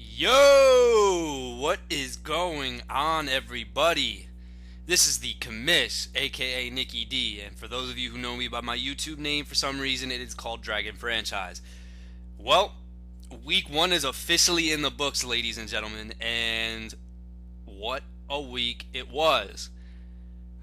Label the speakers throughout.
Speaker 1: Yo, what is going on, everybody? This is the commish, aka Nikki D, and for those of you who know me by my YouTube name, for some reason it is called Dragon Franchise. Well, week one is officially in the books, ladies and gentlemen, and what a week it was.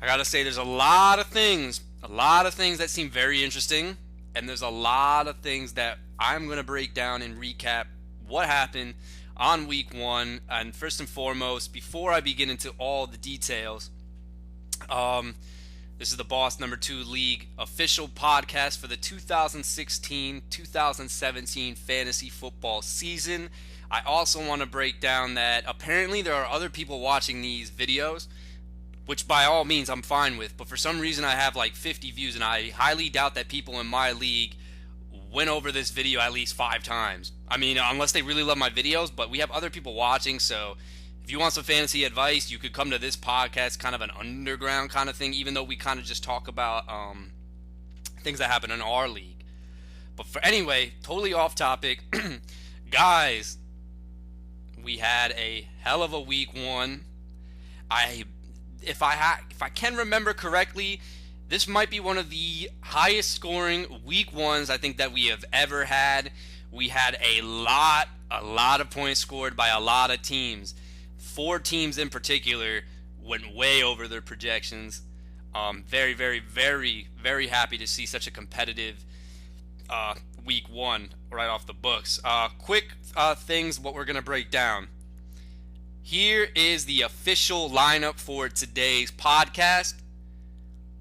Speaker 1: I gotta say, there's a lot of things that seem very interesting, and there's a lot of things that I'm gonna break down and recap what happened on week one. And first and foremost, before I begin into all the details, this is the Boss Number 2 League official podcast for the 2016-2017 fantasy football season. I also want to break down that apparently there are other people watching these videos, which by all means I'm fine with, but for some reason I have like 50 views, and I highly doubt that people in my league went over this video at least 5 times. I mean, unless they really love my videos, but we have other people watching, so if you want some fantasy advice, you could come to this podcast, kind of an underground kind of thing, even though we kind of just talk about things that happen in our league. But anyway, totally off topic. Guys, we had a hell of a week one. If I can remember correctly, this might be one of the highest scoring week ones I think that we have ever had. We had a lot of points scored by a lot of teams. 4 teams in particular went way over their projections. Very, very, very, very happy to see such a competitive week one right off the books. Quick things, what we're going to break down. Here is the official lineup for today's podcast.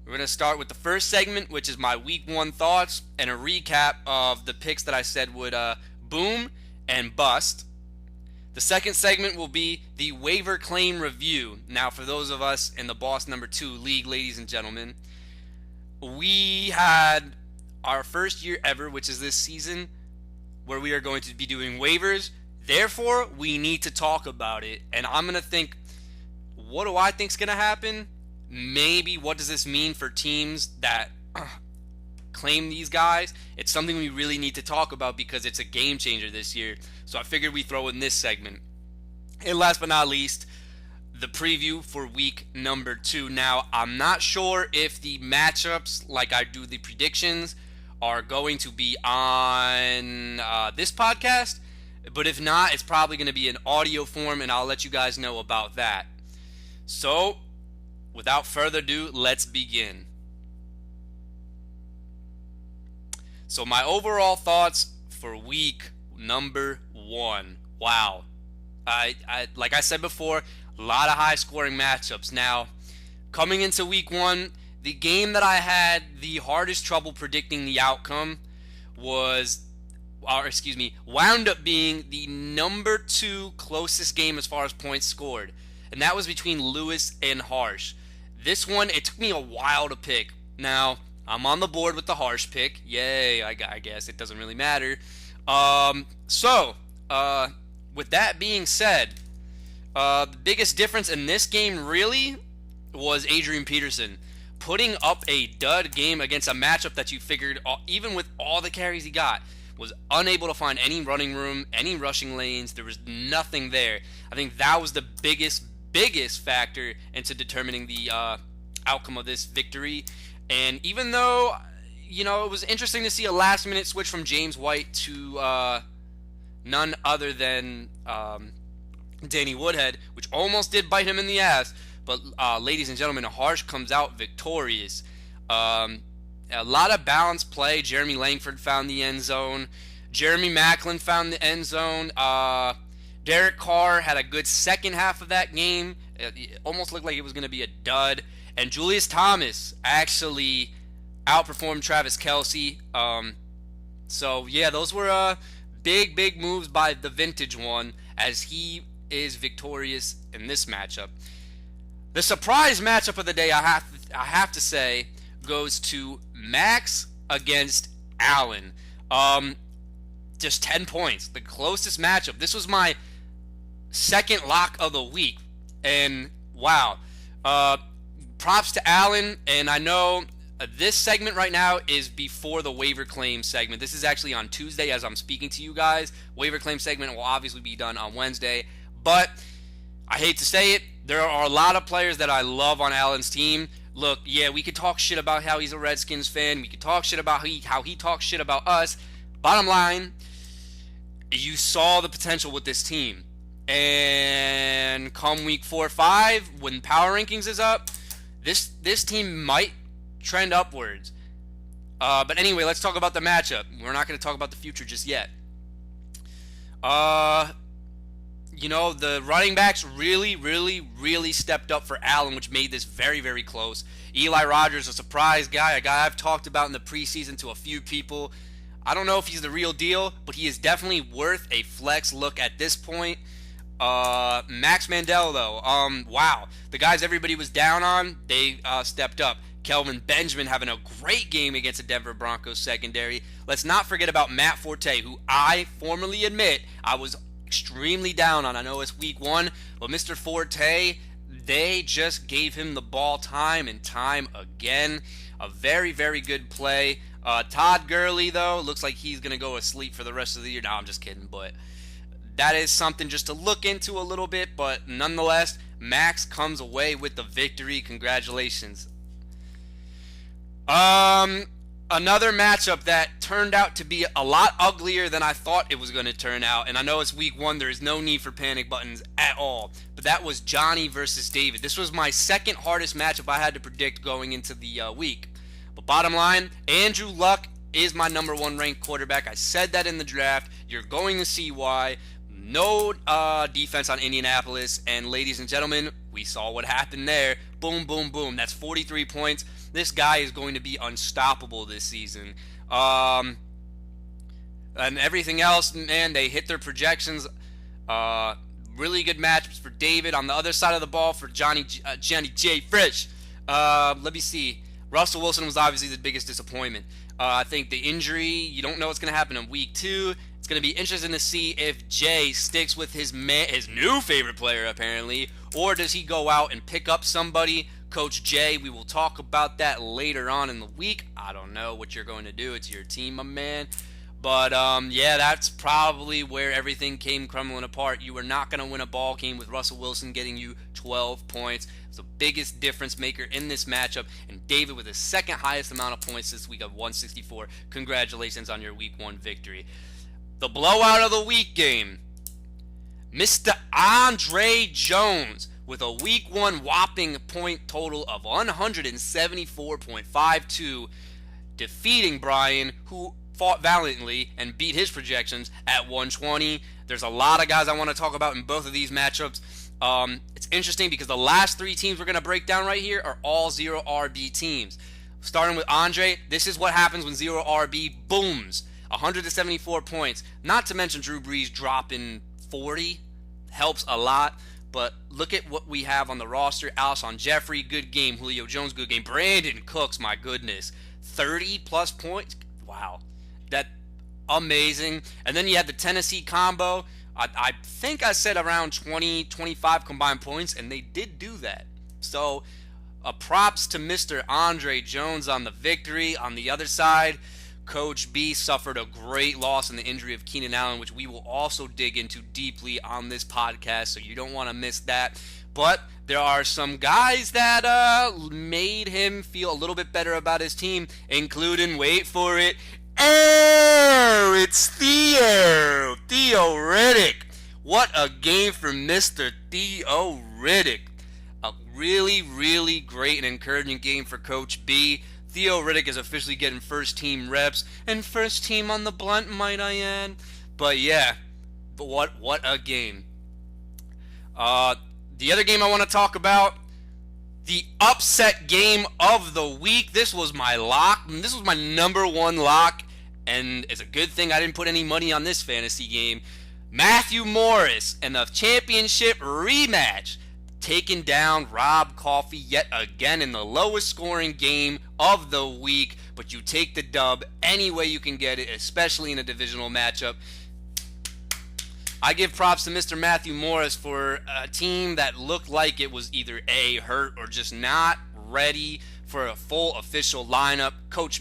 Speaker 1: We're going to start with the first segment, which is my week one thoughts and a recap of the picks that I said would boom and bust. The second segment will be the waiver claim review. Now, for those of us in the Boss Number 2 League, ladies and gentlemen, we had our first year ever, which is this season, where we are going to be doing waivers. Therefore, we need to talk about it. And I'm going to think, what do I think is going to happen? Maybe what does this mean for teams that claim these guys? It's something we really need to talk about because it's a game changer this year. So I figured we throw in this segment. And last but not least, the preview for week number 2. Now, I'm not sure if the matchups, like I do the predictions, are going to be on this podcast. But if not, it's probably going to be in audio form, and I'll let you guys know about that. So, without further ado, let's begin. So my overall thoughts for week number 1. Wow. I like I said before, a lot of high scoring matchups. Now, coming into week 1, the game that I had the hardest trouble predicting the outcome wound up being the number 2 closest game as far as points scored. And that was between Lewis and Harsh. This one, it took me a while to pick. Now, I'm on the board with the Harsh pick. Yay, I guess. It doesn't really matter. With that being said, the biggest difference in this game really was Adrian Peterson putting up a dud game against a matchup that you figured, even with all the carries he got, was unable to find any running room, any rushing lanes. There was nothing there. I think that was the biggest factor into determining the outcome of this victory. And even though, it was interesting to see a last-minute switch from James White to none other than Danny Woodhead, which almost did bite him in the ass. But, ladies and gentlemen, Harsh comes out victorious. A lot of balanced play. Jeremy Langford found the end zone. Jeremy Maclin found the end zone. Derek Carr had a good second half of that game. It almost looked like it was going to be a dud. And Julius Thomas actually outperformed Travis Kelce. Those were big moves by the vintage one, as he is victorious in this matchup. The surprise matchup of the day, I have to say, goes to Max against Allen. Just 10 points. The closest matchup. This was my second lock of the week. And wow. Props to Allen. And I know This segment right now is before the waiver claim segment. This is actually on Tuesday as I'm speaking to you guys. Waiver claim segment will obviously be done on Wednesday. But I hate to say it, there are a lot of players that I love on Allen's team. Look, yeah, we could talk shit about how he's a Redskins fan. We could talk shit about how he talks shit about us. Bottom line, you saw the potential with this team. And come week 4 or 5, when power rankings is up, this team might trend upwards. But anyway, let's talk about the matchup. We're not going to talk about the future just yet. The running backs really stepped up for Allen, which made this very, very close. Eli Rogers, a surprise guy, a guy I've talked about in the preseason to a few people. I don't know if he's the real deal, but he is definitely worth a flex look at this point. Max Mandel, though, wow. The guys everybody was down on, they stepped up. Kelvin Benjamin having a great game against the Denver Broncos secondary. Let's not forget about Matt Forte, who I formally admit I was extremely down on. I know it's week 1, but Mr. Forte, they just gave him the ball time and time again. A very, very good play. Todd Gurley, though, looks like he's going to go asleep for the rest of the year. No, I'm just kidding, but that is something just to look into a little bit. But nonetheless, Max comes away with the victory. Congratulations. Another matchup that turned out to be a lot uglier than I thought it was going to turn out. And I know it's week 1. There is no need for panic buttons at all. But that was Johnny versus David. This was my second hardest matchup I had to predict going into the week. But bottom line, Andrew Luck is my number 1 ranked quarterback. I said that in the draft. You're going to see why. No defense on Indianapolis. And ladies and gentlemen, we saw what happened there. Boom, boom, boom. That's 43 points. This guy is going to be unstoppable this season. And everything else, man, they hit their projections. Really good matchups for David. On the other side of the ball for Johnny J. Frisch. Let me see. Russell Wilson was obviously the biggest disappointment. I think the injury, you don't know what's going to happen in week 2. It's going to be interesting to see if Jay sticks with his new favorite player, apparently, or does he go out and pick up somebody. Coach Jay, we will talk about that later on in the week. I don't know what you're going to do. It's your team, my man. But, yeah, that's probably where everything came crumbling apart. You were not going to win a ball game with Russell Wilson getting you 12 points. It's the biggest difference maker in this matchup. And David with his second highest amount of points this week of 164. Congratulations on your week 1 victory. The blowout of the week game. Mr. Andre Jones with a week 1 whopping point total of 174.52, defeating Brian, who fought valiantly and beat his projections at 120. There's a lot of guys I want to talk about in both of these matchups. It's interesting because the last 3 teams we're going to break down right here are all 0 RB teams. Starting with Andre, this is what happens when 0 RB booms. 174 points. Not to mention Drew Brees dropping 40. Helps a lot. But look at what we have on the roster. Alshon Jeffrey, good game. Julio Jones, good game. Brandon Cooks, my goodness. 30-plus points. Wow. That amazing. And then you had the Tennessee combo. I think I said around 20, 25 combined points, and they did do that. So, props to Mr. Andre Jones on the victory. On the other side, Coach B suffered a great loss in the injury of Keenan Allen, which we will also dig into deeply on this podcast, so you don't want to miss that. But there are some guys that made him feel a little bit better about his team, including, wait for it, it's Theo Riddick. What a game for Mr. Theo Riddick. A really, really great and encouraging game for Coach B. Theo Riddick is officially getting first team reps and first team on the blunt, might I add. But yeah, but what a game. The other game I want to talk about, the upset game of the week. This was my lock. This was my number 1 lock, and it's a good thing I didn't put any money on this fantasy game. Matthew Morris and the championship rematch, taking down Rob Coffey yet again in the lowest scoring game of the week, but you take the dub any way you can get it, especially in a divisional matchup. I give props to Mr. Matthew Morris for a team that looked like it was either A, hurt, or just not ready for a full official lineup. Coach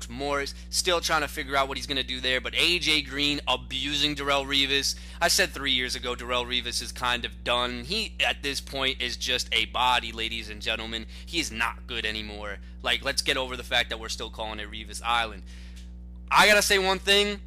Speaker 1: Morris still trying to figure out what he's going to do there. But AJ Green abusing Darrelle Revis. I said 3 years ago Darrelle Revis is kind of done. He, at this point, is just a body, ladies and gentlemen. He is not good anymore. Like, let's get over the fact that we're still calling it Revis Island. I got to say one thing.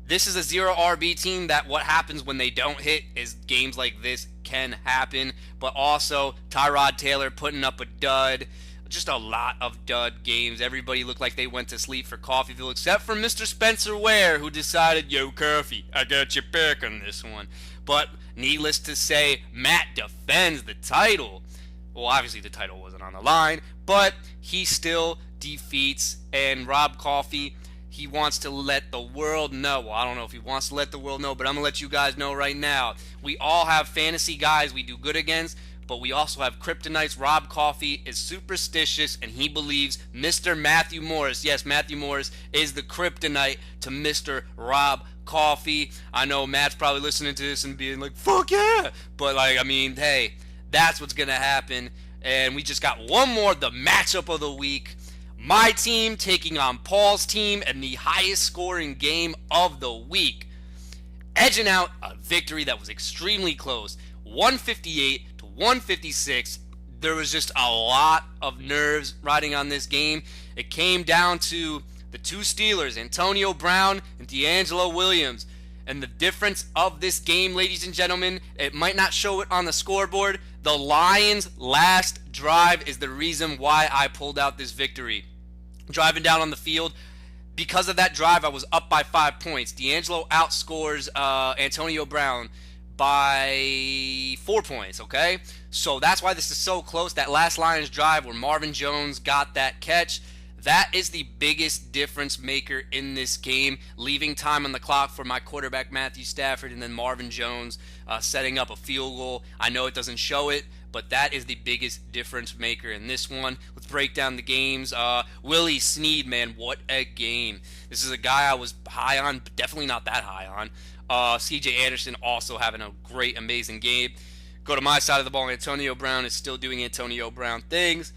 Speaker 1: This is a 0 RB team that what happens when they don't hit is games like this can happen. But also, Tyrod Taylor putting up a dud. Just a lot of dud games. Everybody looked like they went to sleep for Coffeyville except for Mr. Spencer Ware, who decided, yo, Coffey, I got your back on this one. But needless to say, Matt defends the title. Well, obviously the title wasn't on the line, but he still defeats. And Rob Coffey, he wants to let the world know. Well, I don't know if he wants to let the world know, but I'm going to let you guys know right now. We all have fantasy guys we do good against, but we also have kryptonites. Rob Coffey is superstitious, and he believes Mr. Matthew Morris, yes, Matthew Morris, is the kryptonite to Mr. Rob Coffey. I know Matt's probably listening to this and being like, fuck yeah! But, like, I mean, hey, that's what's going to happen. And we just got one more, the matchup of the week. My team taking on Paul's team in the highest scoring game of the week. Edging out a victory that was extremely close, 158 to 156. There was just a lot of nerves riding on this game. It came down to the two Steelers, Antonio Brown and D'Angelo Williams. And the difference of this game, ladies and gentlemen, it might not show it on the scoreboard. The Lions' last drive is the reason why I pulled out this victory. Driving down on the field, because of that drive, I was up by 5 points. D'Angelo outscores Antonio Brown by 4 points, okay? So that's why this is so close. That last Lions drive where Marvin Jones got that catch, that is the biggest difference maker in this game, leaving time on the clock for my quarterback Matthew Stafford and then Marvin Jones setting up a field goal. I know it doesn't show it, but that is the biggest difference maker in this one. Let's break down the games. Willie Snead, man, what a game. This is a guy I was high on, but definitely not that high on. CJ Anderson also having a great, amazing game. Go to my side of the ball. Antonio Brown is still doing Antonio Brown things.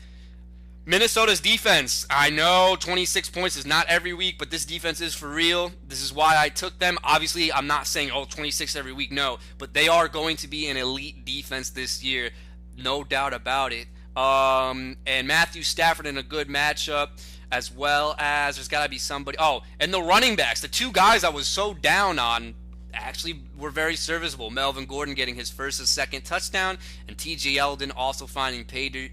Speaker 1: Minnesota's defense. I know 26 points is not every week, but this defense is for real. This is why I took them. Obviously, I'm not saying, 26 every week. No, but they are going to be an elite defense this year. No doubt about it. And Matthew Stafford in a good matchup, as well as there's got to be somebody. Oh, and the running backs. The two guys I was so down on actually were very serviceable. Melvin Gordon getting his first and second touchdown, and T.J. Yeldon also finding pay dirt.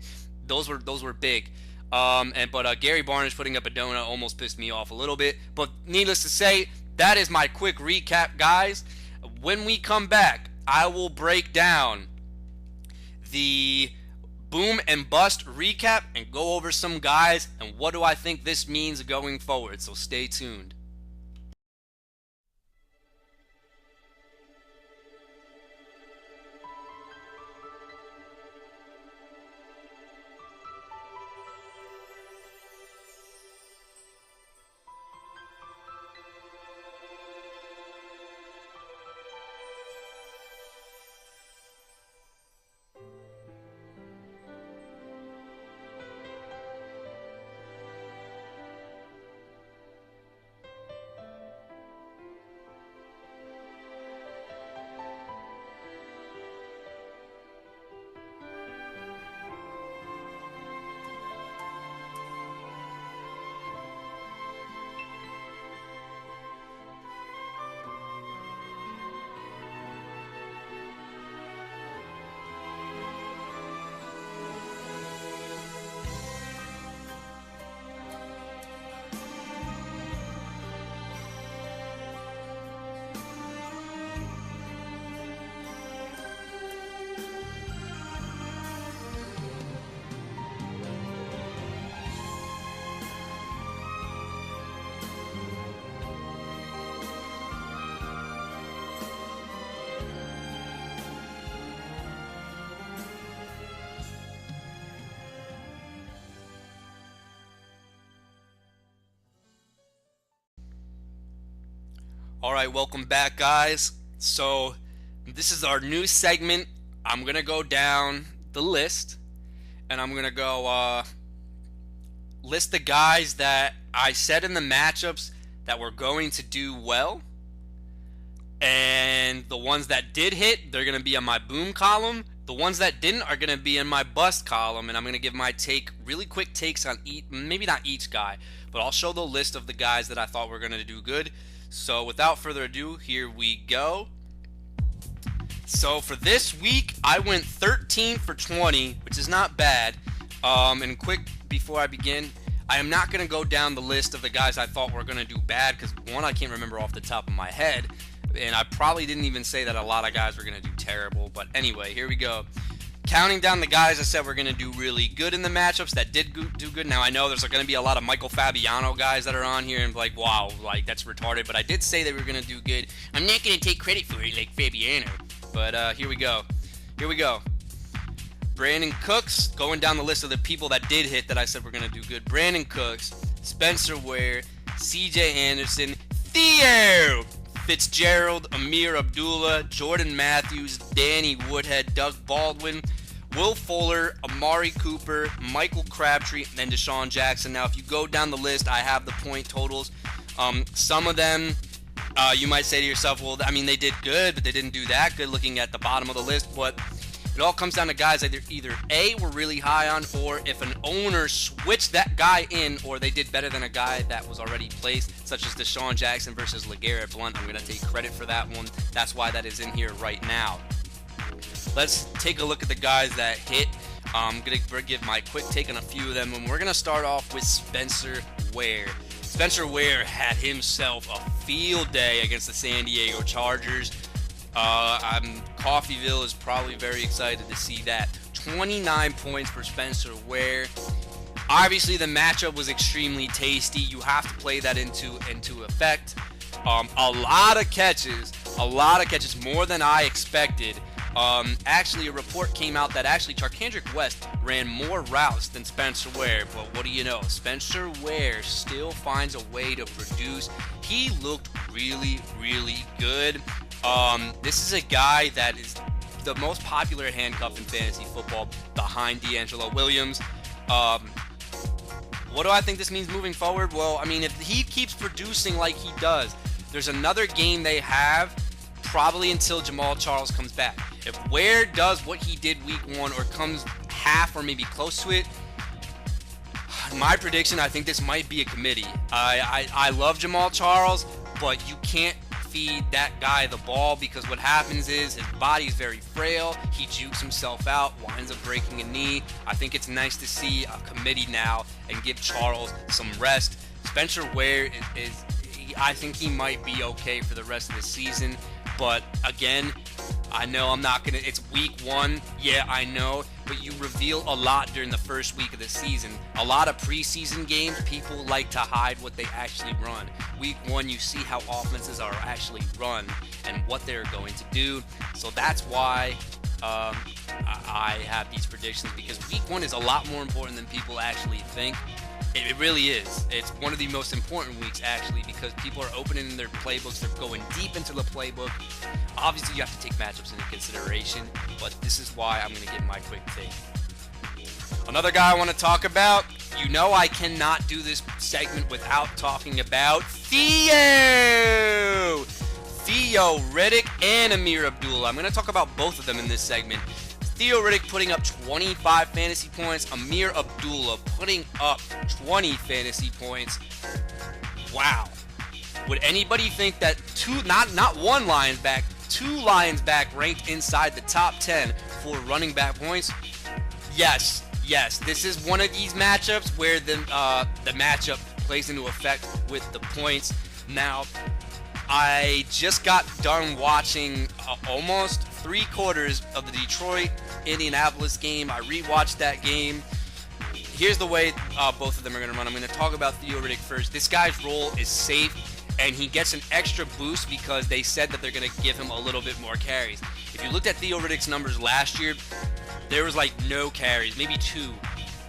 Speaker 1: Those were big. But Gary Barnes putting up a donut almost pissed me off a little bit. But needless to say, that is my quick recap, guys. When we come back, I will break down the boom and bust recap and go over some guys and what do I think this means going forward. So stay tuned. Alright, welcome back, guys. So, this is our new segment. I'm going to go down the list, and I'm going to go list the guys that I said in the matchups that were going to do well. And the ones that did hit, they're going to be on my boom column. The ones that didn't are going to be in my bust column. And I'm going to give my really quick takes on maybe not each guy, but I'll show the list of the guys that I thought were going to do good. So without further ado, here we go. So for this week, I went 13 for 20, which is not bad. And quick, before I begin, I am not going to go down the list of the guys I thought were going to do bad, because one, I can't remember off the top of my head. And I probably didn't even say that a lot of guys were going to do terrible. But anyway, here we go. Counting down the guys I said were going to do really good in the matchups that did do good. Now, I know there's going to be a lot of Michael Fabiano guys that are on here and like, wow, like that's retarded. But I did say they were going to do good. I'm not going to take credit for it like Fabiano. But here we go. Here we go. Brandon Cooks, going down the list of the people that did hit that I said were going to do good. Brandon Cooks, Spencer Ware, CJ Anderson, Theo Fitzgerald, Amir Abdullah, Jordan Matthews, Danny Woodhead, Doug Baldwin, Will Fuller, Amari Cooper, Michael Crabtree, and then Deshaun Jackson. Now, if you go down the list, I have the point totals. Some of them, you might say to yourself, well, I mean, they did good, but they didn't do that good looking at the bottom of the list. But it all comes down to guys that either A, were really high on, or if an owner switched that guy in, or they did better than a guy that was already placed, such as Deshaun Jackson versus LeGarrette Blount. I'm going to take credit for that one. That's why that is in here right now. Let's take a look at the guys that hit. I'm going to give my quick take on a few of them, and we're going to start off with Spencer Ware. Spencer Ware had himself a field day against the San Diego Chargers. Coffeeville is probably very excited to see that. 29 points for Spencer Ware. Obviously, the matchup was extremely tasty. You have to play that into effect. A lot of catches, more than I expected. Actually, a report came out that actually Charkandrick West ran more routes than Spencer Ware. But what do you know? Spencer Ware still finds a way to produce. He looked really, really good. This is a guy that is the most popular handcuff in fantasy football behind D'Angelo Williams. What do I think this means moving forward? Well, I mean, if he keeps producing like he does, there's another game they have probably until Jamal Charles comes back. If Ware does what he did week 1 or comes half or maybe close to it, my prediction, I think this might be a committee. I love Jamal Charles, but you can't feed that guy the ball, because what happens is his body's very frail. He jukes himself out, winds up breaking a knee. I think it's nice to see a committee now and give Charles some rest. Spencer Ware I think he might be okay for the rest of the season, but again, I know I'm not gonna. It's week 1, yeah, I know, but you reveal a lot during the first week of the season. A lot of preseason games, people like to hide what they actually run. Week 1, you see how offenses are actually run and what they're going to do. So that's why I have these predictions, because week 1 is a lot more important than people actually think. It really is. It's one of the most important weeks, actually, because people are opening their playbooks. They're going deep into the playbook. Obviously, you have to take matchups into consideration, but this is why I'm going to give my quick take. Another guy I want to talk about, you know I cannot do this segment without talking about Theo Riddick and Amir Abdullah. I'm going to talk about both of them in this segment. Theo Riddick putting up 25 fantasy points. Amir Abdullah putting up 20 fantasy points. Wow. Would anybody think that not one Lions back, 2 Lions back ranked inside the top 10 for running back points? Yes. This is one of these matchups where the matchup plays into effect with the points. Now, I just got done watching almost 3/4 of the Detroit-Indianapolis game. I rewatched that game. Here's the way both of them are going to run. I'm going to talk about Theo Riddick first. This guy's role is safe, and he gets an extra boost because they said that they're going to give him a little bit more carries. If you looked at Theo Riddick's numbers last year, there was like no carries, maybe 2.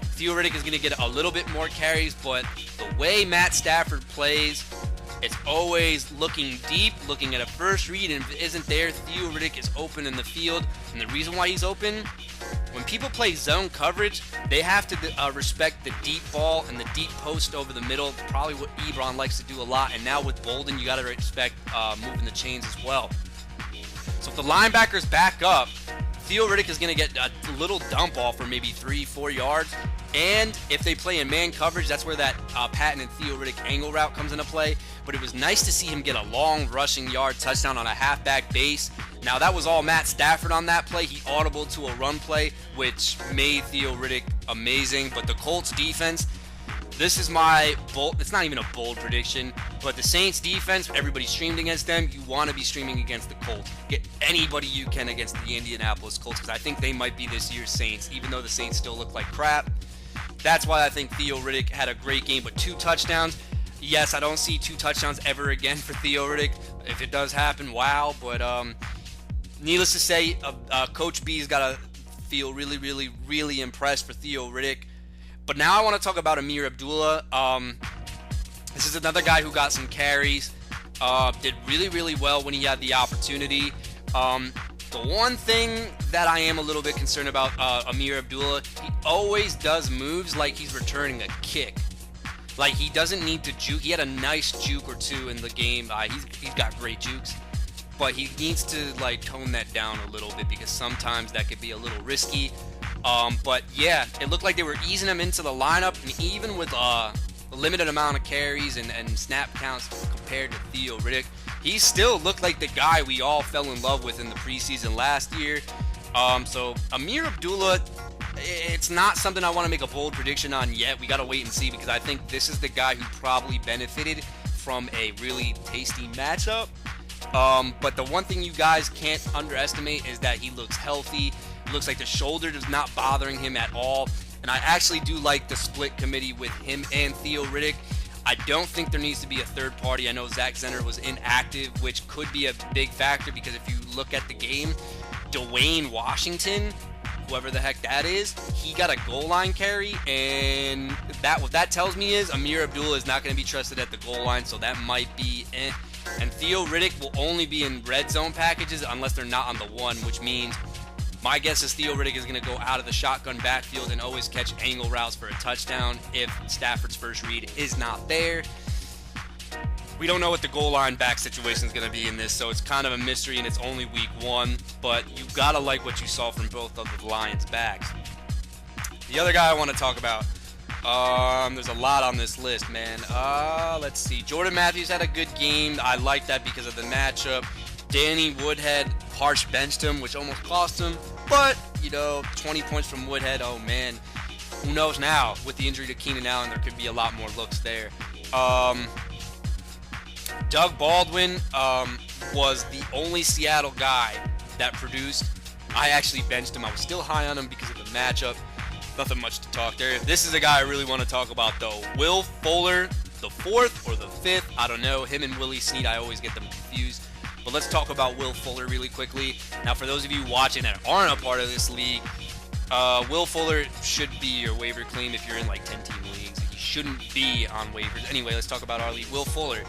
Speaker 1: Theo Riddick is going to get a little bit more carries, but the way Matt Stafford plays, it's always looking deep, looking at a first read, and if it isn't there, Theo Riddick is open in the field. And the reason why he's open, when people play zone coverage, they have to respect the deep ball and the deep post over the middle. Probably what Ebron likes to do a lot. And now with Bolden, you got to respect moving the chains as well. So if the linebackers back up, Theo Riddick is going to get a little dump off for maybe 3-4 yards. And if they play in man coverage, that's where that Patton and Theo Riddick angle route comes into play. But it was nice to see him get a long rushing yard touchdown on a halfback base. Now, that was all Matt Stafford on that play. He audibled to a run play, which made Theo Riddick amazing. But the Colts defense, this is my bold, it's not even a bold prediction, but the Saints defense, everybody streamed against them. You want to be streaming against the Colts. Get anybody you can against the Indianapolis Colts, because I think they might be this year's Saints, even though the Saints still look like crap. That's why I think Theo Riddick had a great game, but 2 touchdowns. Yes, I don't see 2 touchdowns ever again for Theo Riddick. If it does happen, wow. But needless to say, Coach B's got to feel really, really, really impressed for Theo Riddick. But now I want to talk about Amir Abdullah. This is another guy who got some carries. Did really, really well when he had the opportunity. The one thing that I am a little bit concerned about Amir Abdullah, he always does moves like he's returning a kick. Like, he doesn't need to juke. He had a nice juke or 2 in the game. He's got great jukes. But he needs to, like, tone that down a little bit, because sometimes that could be a little risky. But yeah, it looked like they were easing him into the lineup, and even with a limited amount of carries and snap counts compared to Theo Riddick, he still looked like the guy we all fell in love with in the preseason last year. So Amir Abdullah, it's not something I want to make a bold prediction on yet. We got to wait and see, because I think this is the guy who probably benefited from a really tasty matchup. But the one thing you guys can't underestimate is that he looks healthy. It looks like the shoulder is not bothering him at all. And I actually do like the split committee with him and Theo Riddick. I don't think there needs to be a third party. I know Zach Zenner was inactive, which could be a big factor, because if you look at the game, Dwayne Washington, whoever the heck that is, he got a goal line carry, and what that tells me is Amir Abdullah is not going to be trusted at the goal line, so that might be eh. And Theo Riddick will only be in red zone packages unless they're not on the 1, which means my guess is Theo Riddick is going to go out of the shotgun backfield and always catch angle routes for a touchdown if Stafford's first read is not there. We don't know what the goal line back situation is going to be in this, so it's kind of a mystery, and it's only week 1. But you got to like what you saw from both of the Lions backs. The other guy I want to talk about, there's a lot on this list, man. Let's see. Jordan Matthews had a good game. I like that because of the matchup. Danny Woodhead harsh benched him, which almost cost him. But, 20 points from Woodhead, oh man. Who knows now? With the injury to Keenan Allen, there could be a lot more looks there. Doug Baldwin was the only Seattle guy that produced. I actually benched him. I was still high on him because of the matchup. Nothing much to talk there. This is a guy I really want to talk about, though. Will Fuller, the 4th or the 5th. I don't know. Him and Willie Snead, I always get them confused. But let's talk about Will Fuller really quickly. Now, for those of you watching that aren't a part of this league, Will Fuller should be your waiver claim if you're in like 10-team leagues. He shouldn't be on waivers. Anyway, let's talk about our league. Will Fuller.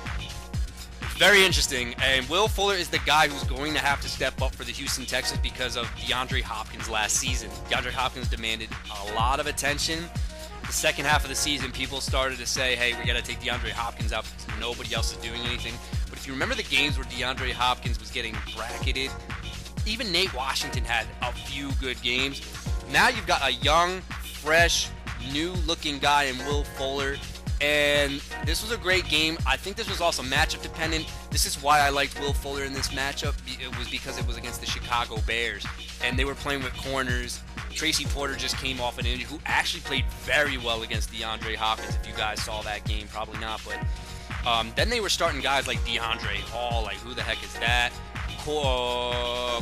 Speaker 1: Very interesting. And Will Fuller is the guy who's going to have to step up for the Houston Texans because of DeAndre Hopkins last season. DeAndre Hopkins demanded a lot of attention. The second half of the season, people started to say, hey, we got to take DeAndre Hopkins out because nobody else is doing anything. But if you remember the games where DeAndre Hopkins was getting bracketed, even Nate Washington had a few good games. Now you've got a young, fresh, new-looking guy in Will Fuller. And this was a great game. I think this was also matchup dependent. This is why I liked Will Fuller in this matchup. It was because it was against the Chicago Bears. And they were playing with corners. Tracy Porter just came off an injury, who actually played very well against DeAndre Hopkins. If you guys saw that game, probably not. But then they were starting guys like DeAndre Hall. Like, who the heck is that?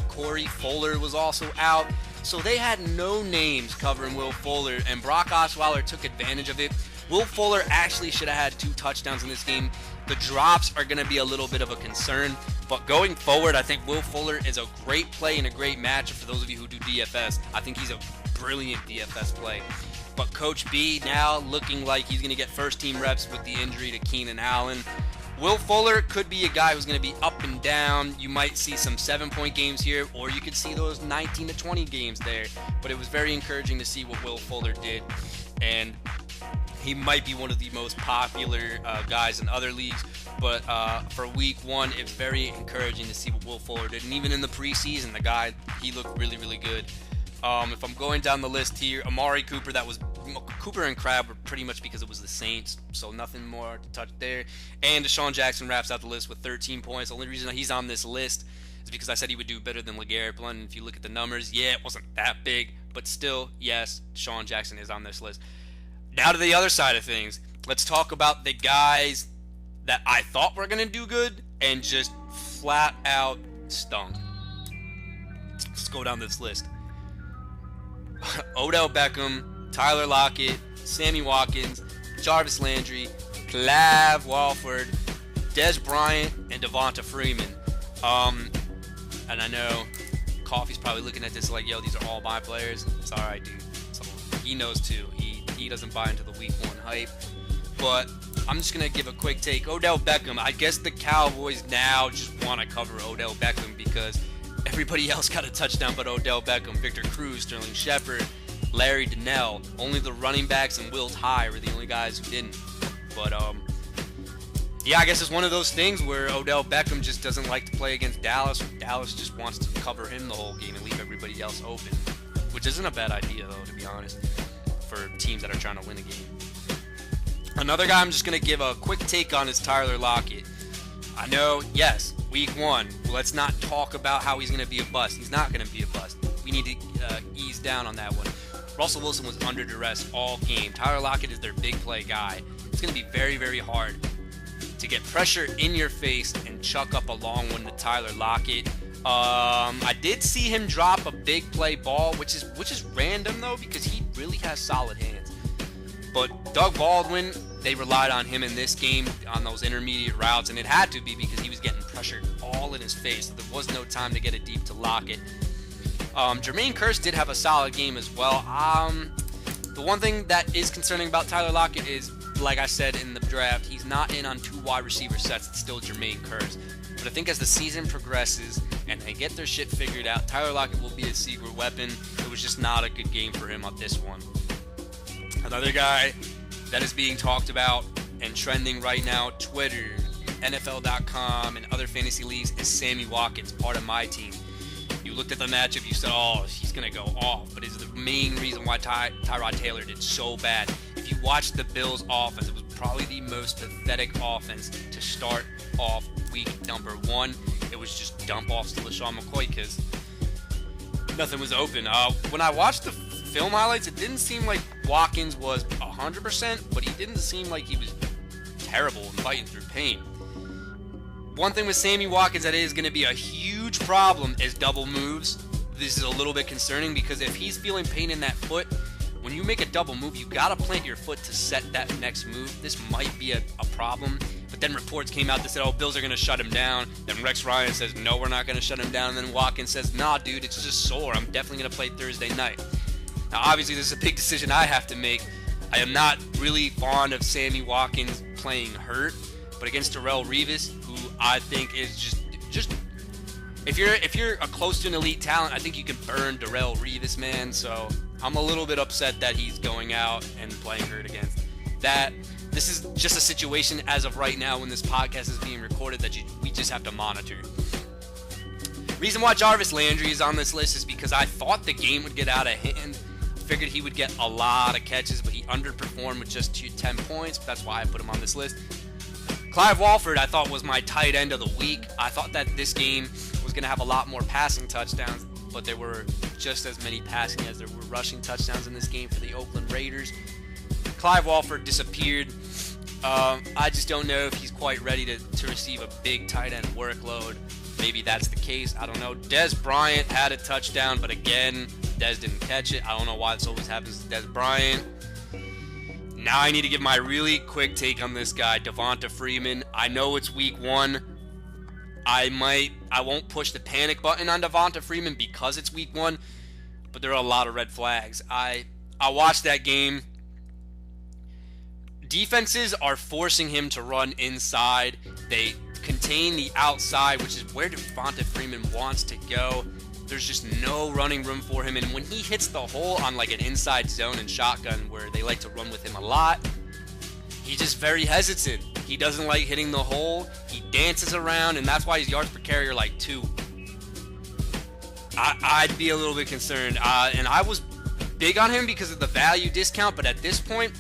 Speaker 1: Corey Fuller was also out. So they had no names covering Will Fuller. And Brock Osweiler took advantage of it. Will Fuller actually should have had 2 touchdowns in this game. The drops are going to be a little bit of a concern. But going forward, I think Will Fuller is a great play and a great matchup for those of you who do DFS. I think he's a brilliant DFS play. But Coach B now looking like he's going to get first-team reps with the injury to Keenan Allen. Will Fuller could be a guy who's going to be up and down. You might see some 7-point games here, or you could see those 19 to 20 games there. But it was very encouraging to see what Will Fuller did, and he might be one of the most popular guys in other leagues. But for week 1, it's very encouraging to see what Will Fuller did. And even in the preseason, the guy, he looked really, really good. If I'm going down the list here, Amari Cooper, Cooper and Crab were pretty much because it was the Saints, so nothing more to touch there. And Deshaun Jackson wraps out the list with 13 points. The only reason he's on this list is because I said he would do better than LeGarrette Blount. And if you look at the numbers, yeah, it wasn't that big, but still, yes, Deshaun Jackson is on this list. Now to the other side of things. Let's talk about the guys that I thought were going to do good and just flat out stunk. Let's go down this list. Odell Beckham, Tyler Lockett, Sammy Watkins, Jarvis Landry, Clive Walford, Dez Bryant, and Devonta Freeman. And I know Coffee's probably looking at this like, yo, these are all my players. It's all right, dude. So he knows too. He doesn't buy into the week 1 hype. But I'm just going to give a quick take. Odell Beckham, I guess the Cowboys now just want to cover Odell Beckham because everybody else got a touchdown but Odell Beckham. Victor Cruz, Sterling Shepard, Larry Donnell. Only the running backs and Will Tye were the only guys who didn't. But, yeah, I guess it's one of those things where Odell Beckham just doesn't like to play against Dallas. Dallas just wants to cover him the whole game and leave everybody else open, which isn't a bad idea, though, to be honest, for teams that are trying to win a game. Another guy I'm just going to give a quick take on is Tyler Lockett. I know, yes, week 1. Let's not talk about how he's going to be a bust. He's not going to be a bust. We need to ease down on that one. Russell Wilson was under duress all game. Tyler Lockett is their big play guy. It's going to be very, very hard to get pressure in your face and chuck up a long one to Tyler Lockett. I did see him drop a big play ball, which is random though because he really has solid hands. But Doug Baldwin, they relied on him in this game on those intermediate routes, and it had to be because he was getting pressured all in his face. So there was no time to get it deep to Lockett. Jermaine Kearse did have a solid game as well. The one thing that is concerning about Tyler Lockett is, like I said in the draft, he's not in on 2 wide receiver sets. It's still Jermaine Kearse. But I think as the season progresses and they get their shit figured out, Tyler Lockett will be a secret weapon. It was just not a good game for him on this one. Another guy that is being talked about and trending right now, Twitter, NFL.com, and other fantasy leagues, is Sammy Watkins, part of my team. You looked at the matchup, you said, oh, he's going to go off. But it's the main reason why Tyrod Taylor did so bad. If you watch the Bills' offense, it was probably the most pathetic offense to start off week number 1. It was just dump offs to LaShawn McCoy because nothing was open. When I watched the film highlights, it didn't seem like Watkins was 100%, but he didn't seem like he was terrible and fighting through pain. One thing with Sammy Watkins that is going to be a huge problem is double moves. This is a little bit concerning because if he's feeling pain in that foot, when you make a double move, you got to plant your foot to set that next move. This might be a problem. But then reports came out that said, oh, Bills are going to shut him down. Then Rex Ryan says, no, we're not going to shut him down. And then Watkins says, nah, dude, it's just sore. I'm definitely going to play Thursday night. Now, obviously, this is a big decision I have to make. I am not really fond of Sammy Watkins playing hurt. But against Darrelle Revis, who I think is just if you're a close to an elite talent, I think you can burn Darrelle Revis, man. So I'm a little bit upset that he's going out and playing hurt against that. This is just a situation as of right now when this podcast is being recorded that we just have to monitor. Reason why Jarvis Landry is on this list is because I thought the game would get out of hand. Figured he would get a lot of catches, but he underperformed with just 10 points. That's why I put him on this list. Clive Walford, I thought, was my tight end of the week. I thought that this game was going to have a lot more passing touchdowns, but there were just as many passing as there were rushing touchdowns in this game for the Oakland Raiders. Clive Walford disappeared. I just don't know if he's quite ready to receive a big tight end workload. Maybe that's the case. I don't know. Dez Bryant had a touchdown, but again, Dez didn't catch it. I don't know why this always happens to Dez Bryant. Now I need to give my really quick take on this guy, Devonta Freeman. I know it's week 1. I won't push the panic button on Devonta Freeman because it's week 1, but there are a lot of red flags. I watched that game. defenses are forcing him to run inside. They contain the outside, which is where Devonta Freeman wants to go. There's just no running room for him, and when he hits the hole on like an inside zone and shotgun where they like to run with him a lot, he's just very hesitant. He doesn't like hitting the hole. He dances around, and that's why his yards per carry are like 2. I'd be a little bit concerned, and I was big on him because of the value discount, but at this point,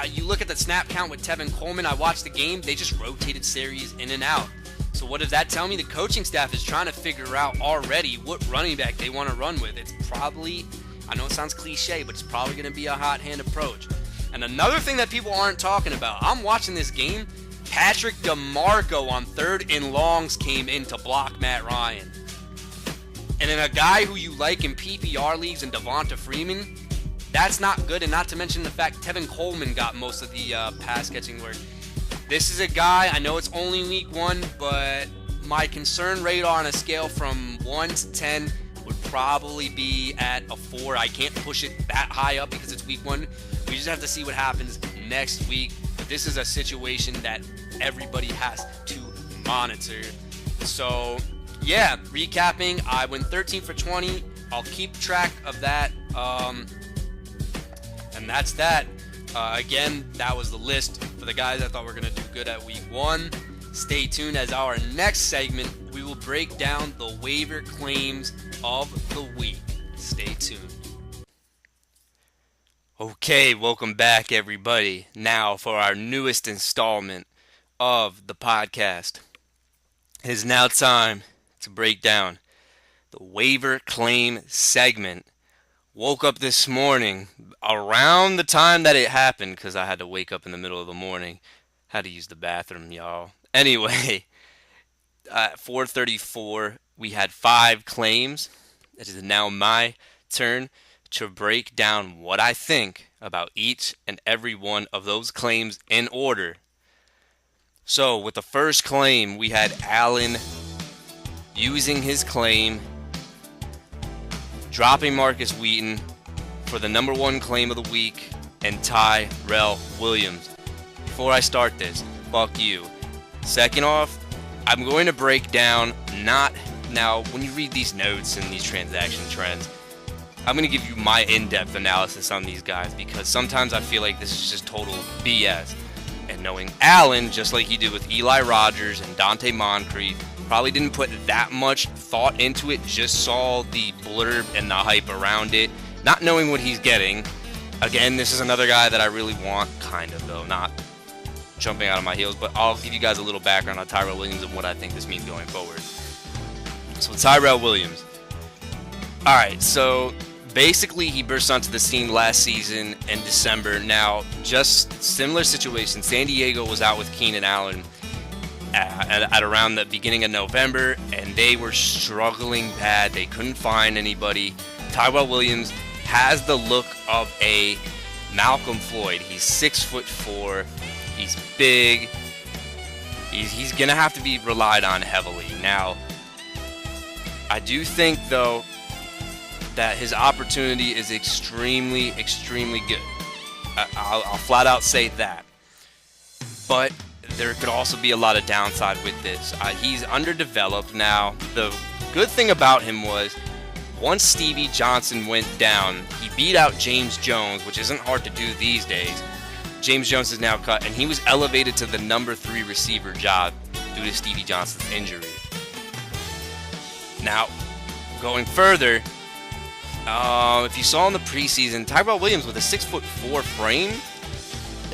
Speaker 1: you look at the snap count with Tevin Coleman. I watched the game. They just rotated series in and out. So what does that tell me? The coaching staff is trying to figure out already what running back they want to run with. It's probably, I know it sounds cliche, but it's probably going to be a hot hand approach. And another thing that people aren't talking about, I'm watching this game. Patrick DeMarco on 3rd and longs came in to block Matt Ryan. And then a guy who you like in PPR leagues and Devonta Freeman, that's not good. And not to mention the fact Tevin Coleman got most of the pass catching work. This is a guy, I know it's only week 1, but my concern radar on a scale from 1 to 10 would probably be at a 4. I can't push it that high up because it's week 1. We just have to see what happens next week. But this is a situation that everybody has to monitor. So, yeah, recapping, I went 13 for 20. I'll keep track of that. And that's that. Again, that was the list for the guys I thought were going to do good at week 1. Stay tuned, as our next segment, we will break down the waiver claims of the week. Stay tuned. Okay, welcome back, everybody. Now for our newest installment of the podcast. It is now time to break down the waiver claim segment. Woke up this morning around the time that it happened, because I had to wake up in the middle of the morning. Had to use the bathroom, y'all. Anyway, at 4:34, we had 5 claims. It is now my turn to break down what I think about each and every one of those claims in order. So, with the first claim, we had Allen using his claim, dropping Marcus Wheaton for the number 1 claim of the week, and Tyrell Williams. Before I start this, fuck you. Second off, I'm going to break down, now, when you read these notes and these transaction trends, I'm going to give you my in-depth analysis on these guys, because sometimes I feel like this is just total BS. And knowing Allen, just like he did with Eli Rogers and Dante Moncrief, probably didn't put that much thought into it, just saw the blurb and the hype around it, not knowing what he's getting. Again, this is another guy that I really want, kind of though, not jumping out of my heels, but I'll give you guys a little background on Tyrell Williams and what I think this means going forward. So Tyrell Williams. Alright, so basically he burst onto the scene last season in December. Now, just similar situation. San Diego was out with Keenan Allen at around the beginning of November, and they were struggling bad. They couldn't find anybody. Tyrell Williams has the look of a Malcolm Floyd. He's 6'4". He's big. He's going to have to be relied on heavily. Now, I do think, though, that his opportunity is extremely, extremely good. I'll flat out say that. But there could also be a lot of downside with this. He's underdeveloped now. The good thing about him was, once Stevie Johnson went down, he beat out James Jones, which isn't hard to do these days. James Jones is now cut, and he was elevated to the number 3 receiver job due to Stevie Johnson's injury. Now, going further, if you saw in the preseason, Tyrell Williams with a 6'4" frame,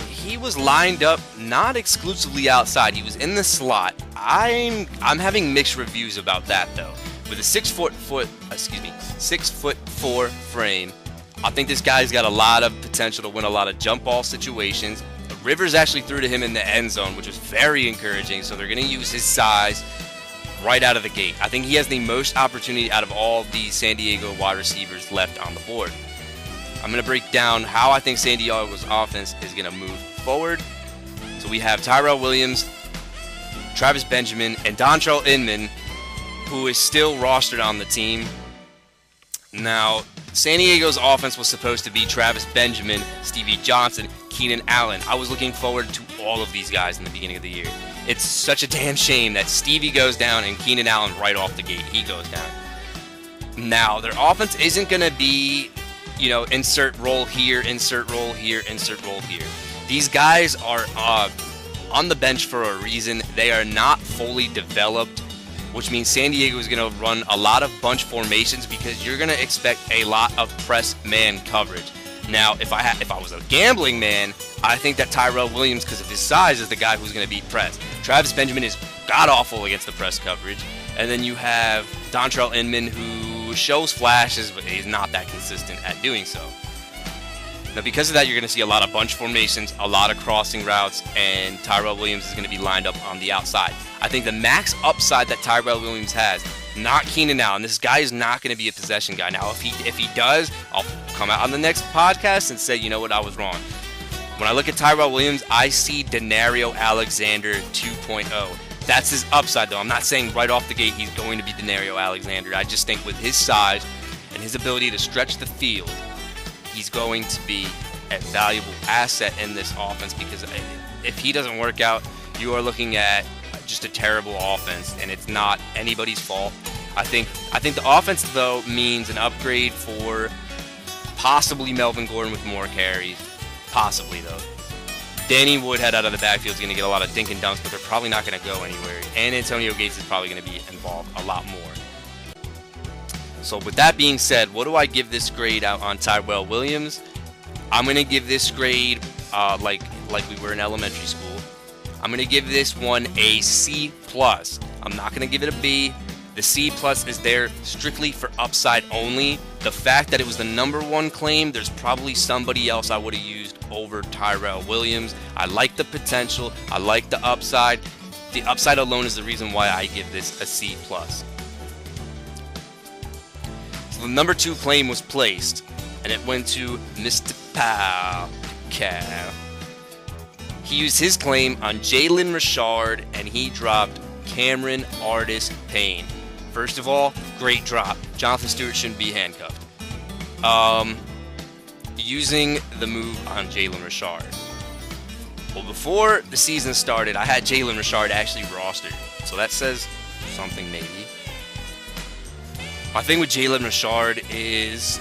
Speaker 1: he was lined up not exclusively outside. He was in the slot. I'm having mixed reviews about that though. With a 6'4" frame, I think this guy's got a lot of potential to win a lot of jump ball situations. Rivers actually threw to him in the end zone, which was very encouraging. So they're going to use his size right out of the gate. I think he has the most opportunity out of all the San Diego wide receivers left on the board. I'm going to break down how I think San Diego's offense is going to move forward. So we have Tyrell Williams, Travis Benjamin, and Dontrell Inman, who is still rostered on the team. Now, San Diego's offense was supposed to be Travis Benjamin, Stevie Johnson, Keenan Allen. I was looking forward to all of these guys in the beginning of the year. It's such a damn shame that Stevie goes down and Keenan Allen right off the gate, he goes down. Now, their offense isn't going to be, insert role here, insert role here, insert role here. These guys are on the bench for a reason. They are not fully developed, which means San Diego is going to run a lot of bunch formations because you're going to expect a lot of press man coverage. Now, if I was a gambling man, I think that Tyrell Williams, because of his size, is the guy who's going to beat press. Travis Benjamin is god-awful against the press coverage. And then you have Dontrell Inman, who shows flashes, but he's not that consistent at doing so. Now, because of that, you're going to see a lot of bunch formations, a lot of crossing routes, and Tyrell Williams is going to be lined up on the outside. I think the max upside that Tyrell Williams has, not Keenan Allen. This guy is not going to be a possession guy. Now, if he does, I'll come out on the next podcast and say, you know what, I was wrong. When I look at Tyrell Williams, I see Denario Alexander 2.0. That's his upside, though. I'm not saying right off the gate he's going to be Denario Alexander. I just think with his size and his ability to stretch the field, he's going to be a valuable asset in this offense, because if he doesn't work out, you are looking at just a terrible offense, and it's not anybody's fault. I think the offense, though, means an upgrade for possibly Melvin Gordon with more carries. Possibly, though. Danny Woodhead out of the backfield is going to get a lot of dink and dunks, but they're probably not going to go anywhere. And Antonio Gates is probably going to be involved a lot more. So with that being said, what do I give this grade out on Tyrell Williams? I'm going to give this grade like we were in elementary school. I'm going to give this one a C+. I'm not going to give it a B. The C+ is there strictly for upside only. The fact that it was the #1 claim, there's probably somebody else I would have used over Tyrell Williams. I like the potential. I like the upside. The upside alone is the reason why I give this a C+. So the #2 claim was placed, and it went to Mr. Cal. He used his claim on Jalen Richard, and he dropped Cameron Artis-Payne. First of all, great drop. Jonathan Stewart shouldn't be handcuffed. Using the move on Jalen Richard. Well, before the season started, I had Jalen Richard actually rostered, so that says something maybe. My thing with Jalen Richard is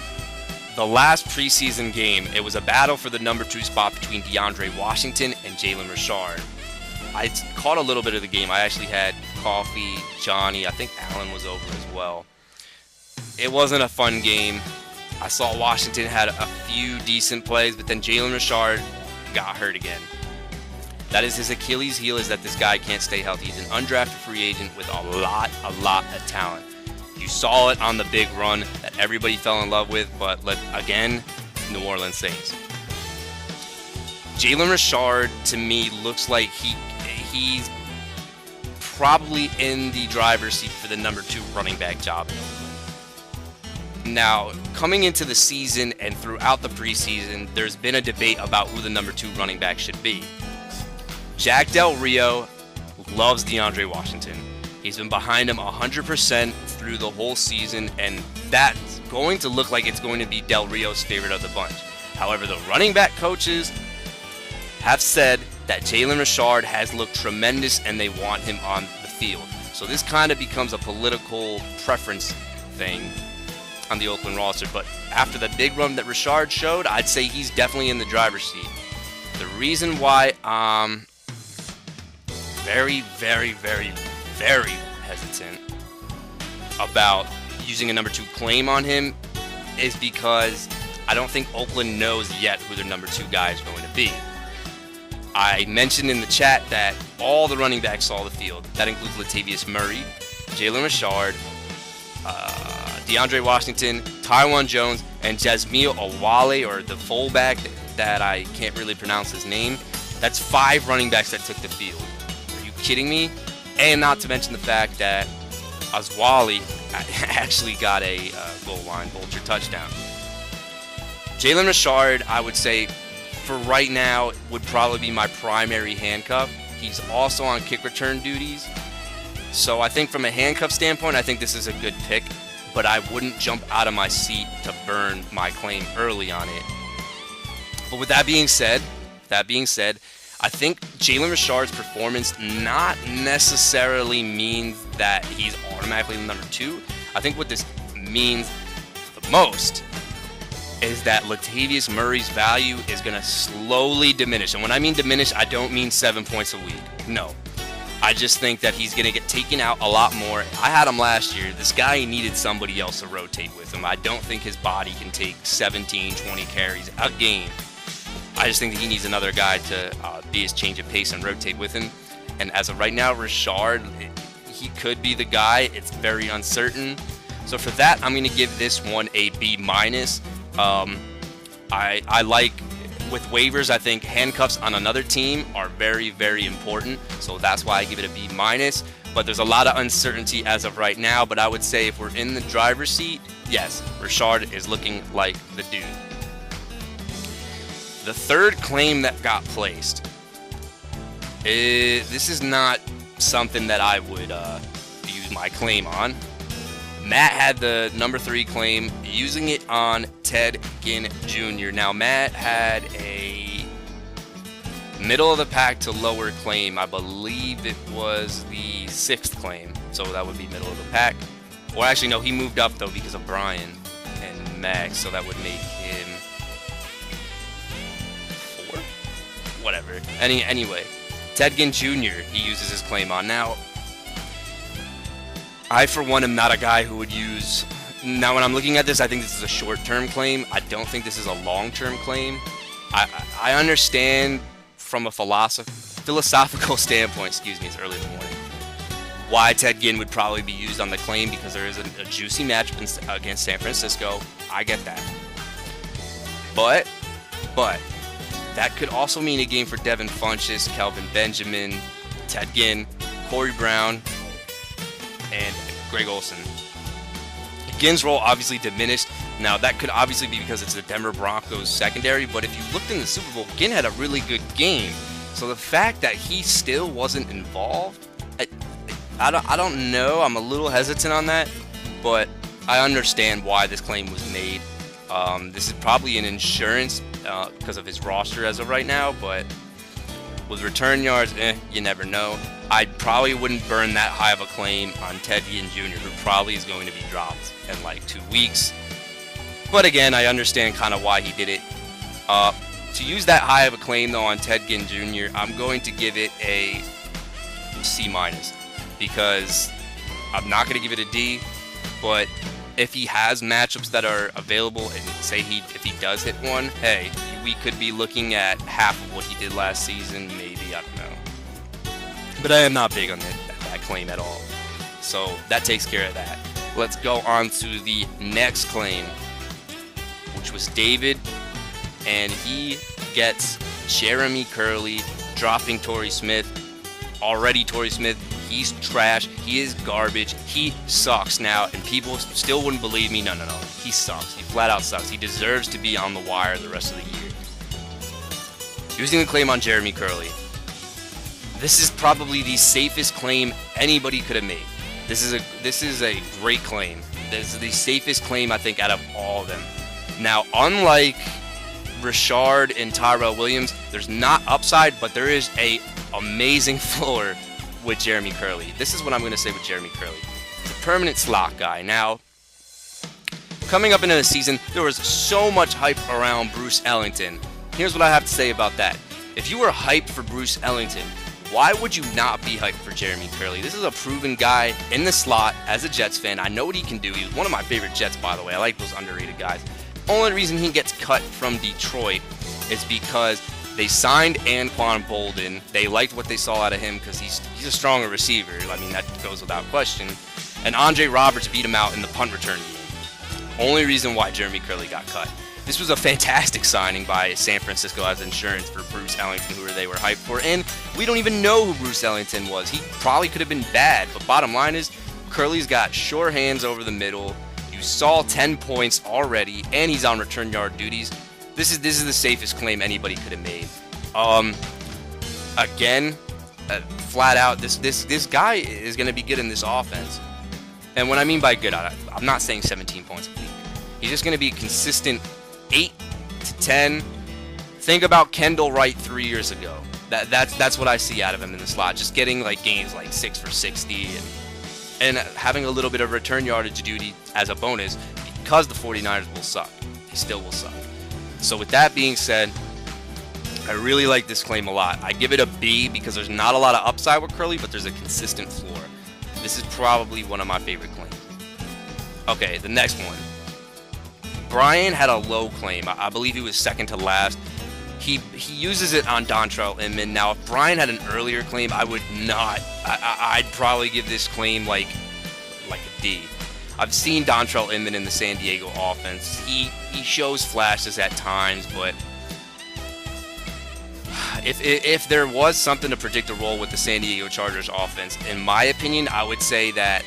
Speaker 1: the last preseason game, it was a battle for the #2 spot between DeAndre Washington and Jalen Richard. I caught a little bit of the game. I actually had Coffee, Johnny, I think Allen was over as well. It wasn't a fun game. I saw Washington had a few decent plays, but then Jalen Richard got hurt again. That is his Achilles heel, is that this guy can't stay healthy. He's an undrafted free agent with a lot of talent. You saw it on the big run that everybody fell in love with, but again, New Orleans Saints. Jalen Richard, to me, looks like he's probably in the driver's seat for the #2 running back job. Now, coming into the season and throughout the preseason, there's been a debate about who the #2 running back should be. Jack Del Rio loves DeAndre Washington. He's been behind him 100% through the whole season, and that's going to look like it's going to be Del Rio's favorite of the bunch. However, the running back coaches have said that Jalen Richard has looked tremendous and they want him on the field. So this kind of becomes a political preference thing on the Oakland roster. But after the big run that Richard showed, I'd say he's definitely in the driver's seat. The reason why I'm very hesitant about using a #2 claim on him is because I don't think Oakland knows yet who their #2 guy is going to be. I mentioned in the chat that all the running backs saw the field. That includes Latavius Murray, Jalen Richard, DeAndre Washington, Taiwan Jones, and Jasmine Awale, or the fullback that I can't really pronounce his name. That's 5 running backs that took the field. Are you kidding me? And not to mention the fact that Aswali actually got a goal line vulture touchdown. Jalen Richard, I would say, for right now, would probably be my primary handcuff. He's also on kick return duties. So I think from a handcuff standpoint, I think this is a good pick, but I wouldn't jump out of my seat to burn my claim early on it. But with that being said, That being said, I think Jalen Richard's performance not necessarily means that he's automatically the number 2. I think what this means the most is that Latavius Murray's value is going to slowly diminish. And when I mean diminish, I don't mean 7 points a week. No. I just think that he's going to get taken out a lot more. I had him last year. This guy needed somebody else to rotate with him. I don't think his body can take 17, 20 carries a game. I just think that he needs another guy to be his change of pace and rotate with him. And as of right now, Richard, he could be the guy. It's very uncertain. So for that, I'm going to give this one a B-. I like, with waivers, I think handcuffs on another team are very, very important. So that's why I give it a B-. But there's a lot of uncertainty as of right now. But I would say if we're in the driver's seat, yes, Richard is looking like the dude. The third claim that got placed, this is not something that I would use my claim on. Matt had the number 3 claim, using it on Ted Ginn Jr. Now, Matt had a middle of the pack to lower claim. I believe it was the 6th claim, so that would be middle of the pack. Or actually, no, he moved up, though, because of Brian and Max, so that would make him 4? Whatever. Anyway, Ted Ginn Jr., he uses his claim on. Now, I, for one, am not a guy who would use... Now, when I'm looking at this, I think this is a short-term claim. I don't think this is a long-term claim. I understand from a philosophical standpoint, excuse me, it's early in the morning, why Ted Ginn would probably be used on the claim, because there is a juicy matchup against San Francisco. I get that. But, that could also mean a game for Devin Funchess, Kelvin Benjamin, Ted Ginn, Corey Brown, and Greg Olsen. Ginn's role obviously diminished. Now, that could obviously be because it's the Denver Broncos secondary, but if you looked in the Super Bowl, Ginn had a really good game. So the fact that he still wasn't involved, I don't know. I'm a little hesitant on that, but I understand why this claim was made. This is probably an insurance because of his roster as of right now, but with return yards, you never know. I probably wouldn't burn that high of a claim on Ted Ginn Jr., who probably is going to be dropped in like 2 weeks. But again, I understand kind of why he did it. To use that high of a claim, though, on Ted Ginn Jr., I'm going to give it a C-, because I'm not going to give it a D, but if he has matchups that are available, and say if he does hit one, hey, we could be looking at half of what he did last season, maybe, I don't know. But I am not big on that claim at all. So that takes care of that. Let's go on to the next claim, which was David, and he gets Jeremy Curley dropping Torrey Smith. Already Torrey Smith, he's trash, he is garbage, he sucks now, and people still wouldn't believe me. No, he sucks. He flat out sucks. He deserves to be on the wire the rest of the year. Using the claim on Jeremy Curley, this is probably the safest claim anybody could have made. This is a great claim. This is the safest claim, I think, out of all of them. Now, unlike Richard and Tyrell Williams, there's not upside, but there is a amazing floor with Jeremy Curley. This is what I'm going to say with Jeremy Curley. He's a permanent slot guy. Now, coming up into the season, there was so much hype around Bruce Ellington. Here's what I have to say about that. If you were hyped for Bruce Ellington, why would you not be hyped for Jeremy Curley? This is a proven guy in the slot as a Jets fan. I know what he can do. He's one of my favorite Jets, by the way. I like those underrated guys. Only reason he gets cut from Detroit is because they signed Anquan Bolden. They liked what they saw out of him because he's a stronger receiver. I mean, that goes without question. And Andre Roberts beat him out in the punt return game. Only reason why Jeremy Curley got cut. This was a fantastic signing by San Francisco as insurance for Bruce Ellington, who they were hyped for. And we don't even know who Bruce Ellington was. He probably could have been bad. But bottom line is, Curley's got sure hands over the middle. You saw 10 points already, and he's on return yard duties. This is the safest claim anybody could have made. Again, flat out, this guy is going to be good in this offense. And what I mean by good, I'm not saying 17 points a week. He's just going to be consistent 8 to 10, think about Kendall Wright 3 years ago. That's what I see out of him in the slot. Just getting like games like 6 for 60 and having a little bit of return yardage duty as a bonus because the 49ers will suck. They still will suck. So with that being said, I really like this claim a lot. I give it a B because there's not a lot of upside with Curly, but there's a consistent floor. This is probably one of my favorite claims. Okay, the next one. Brian had a low claim. I believe he was second to last. He uses it on Dontrell Inman. Now, if Brian had an earlier claim, I would not. I'd probably give this claim like a D. I've seen Dontrell Inman in the San Diego offense. He shows flashes at times, but if there was something to predict a role with the San Diego Chargers offense, in my opinion, I would say that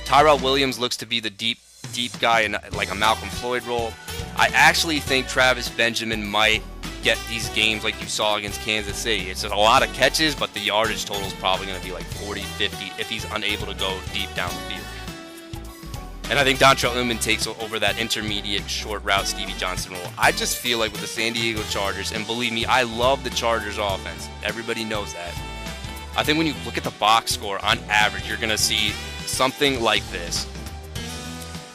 Speaker 1: Tyrell Williams looks to be the deep guy in like a Malcolm Floyd role. I actually think Travis Benjamin might get these games like you saw against Kansas City. It's a lot of catches, but the yardage total is probably going to be like 40, 50 if he's unable to go deep down the field. And I think Dontrell Inman takes over that intermediate short route Stevie Johnson role. I just feel like with the San Diego Chargers, and believe me, I love the Chargers offense. Everybody knows that. I think when you look at the box score, on average, you're going to see something like this.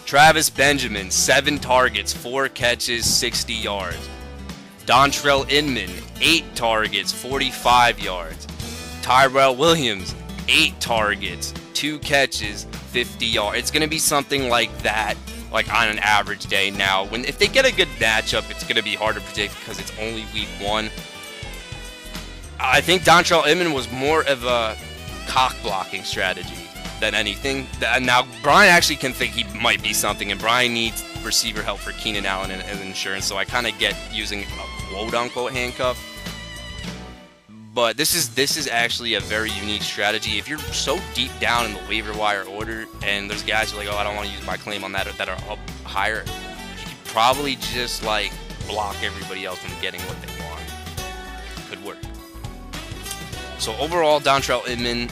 Speaker 1: Travis Benjamin, 7 targets, 4 catches, 60 yards. Dontrell Inman, 8 targets, 45 yards. Tyrell Williams, 8 targets, 2 catches, 50 yards. It's going to be something like that, like on an average day. Now, if they get a good matchup, it's going to be hard to predict because it's only week 1. I think Dontrell Inman was more of a cock blocking strategy than anything. Now, Brian actually can think he might be something, and Brian needs receiver help for Keenan Allen and insurance, so I kind of get using a quote-unquote handcuff. But this is actually a very unique strategy. If you're so deep down in the waiver wire order, and there's guys who are like, oh, I don't want to use my claim on that are up higher, you could probably just like block everybody else from getting what they want. Could work. So overall, Dontrell Inman,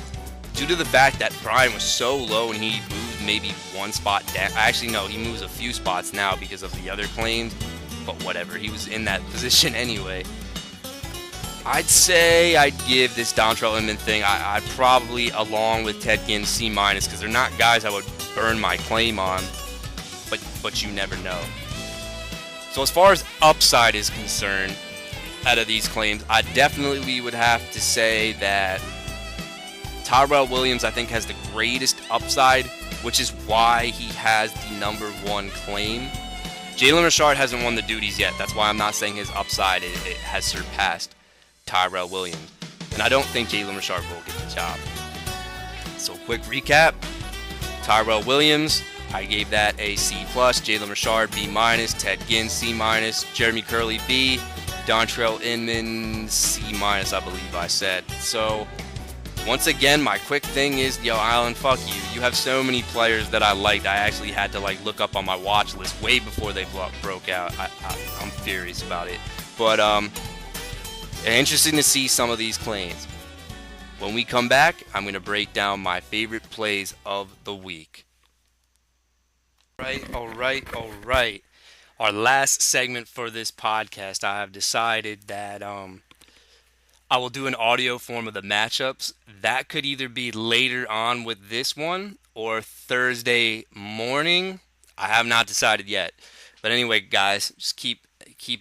Speaker 1: due to the fact that Brian was so low and he moved maybe one spot down. Actually, no, he moves a few spots now because of the other claims. But whatever, he was in that position anyway. I'd say I'd give this Dontrell Inman thing, I'd probably, along with Ted Ginn, C- because they're not guys I would burn my claim on, but you never know. So as far as upside is concerned, out of these claims, I definitely would have to say that Tyrell Williams, I think, has the greatest upside, which is why he has the number 1 claim. Jalen Richard hasn't won the duties yet. That's why I'm not saying his upside it has surpassed Tyrell Williams. And I don't think Jalen Richard will get the job. So quick recap. Tyrell Williams, I gave that a C+. Jalen Richard, B-. Ted Ginn, C-. Jeremy Curley, B. Dontrell Inman, C-, I believe I said. So once again, my quick thing is, yo, Alan, fuck you. You have so many players that I liked. I actually had to like look up on my watch list way before they broke out. I'm furious about it. But interesting to see some of these claims. When we come back, I'm going to break down my favorite plays of the week. All right. Our last segment for this podcast, I have decided that I will do an audio form of the matchups. That could either be later on with this one or Thursday morning. I have not decided yet. But anyway, guys, just keep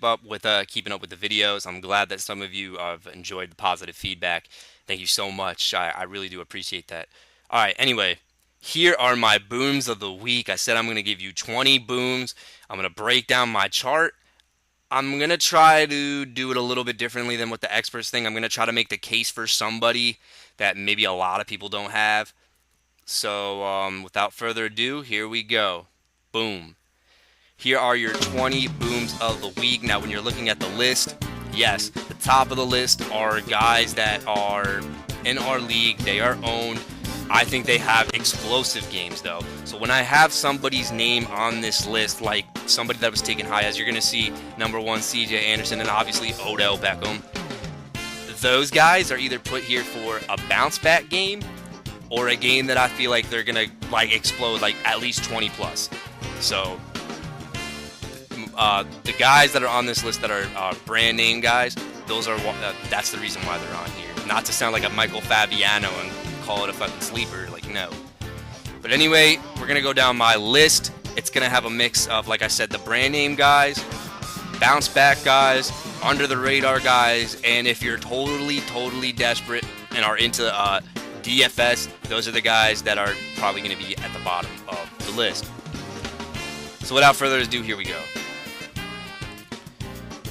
Speaker 1: up with keeping up with the videos. I'm glad that some of you have enjoyed the positive feedback. Thank you so much. I really do appreciate that. All right, anyway, here are my booms of the week. I said I'm going to give you 20 booms. I'm going to break down my chart. I'm going to try to do it a little bit differently than what the experts think. I'm going to try to make the case for somebody that maybe a lot of people don't have. So without further ado, here we go. Boom. Here are your 20 booms of the week. Now, when you're looking at the list, yes, the top of the list are guys that are in our league. They are owned. I think they have explosive games, though. So when I have somebody's name on this list, like somebody that was taken high, as you're going to see, number 1, C.J. Anderson, and obviously Odell Beckham, those guys are either put here for a bounce-back game or a game that I feel like they're going to like explode like at least 20+. So the guys that are on this list that are brand name guys, those are that's the reason why they're on here. Not to sound like a Michael Fabiano and call it a fucking sleeper, like no. But anyway, we're gonna go down my list. It's gonna have a mix of, like I said, the brand name guys, bounce back guys, under the radar guys, and if you're totally desperate and are into DFS, those are the guys that are probably gonna be at the bottom of the list. So without further ado, here we go.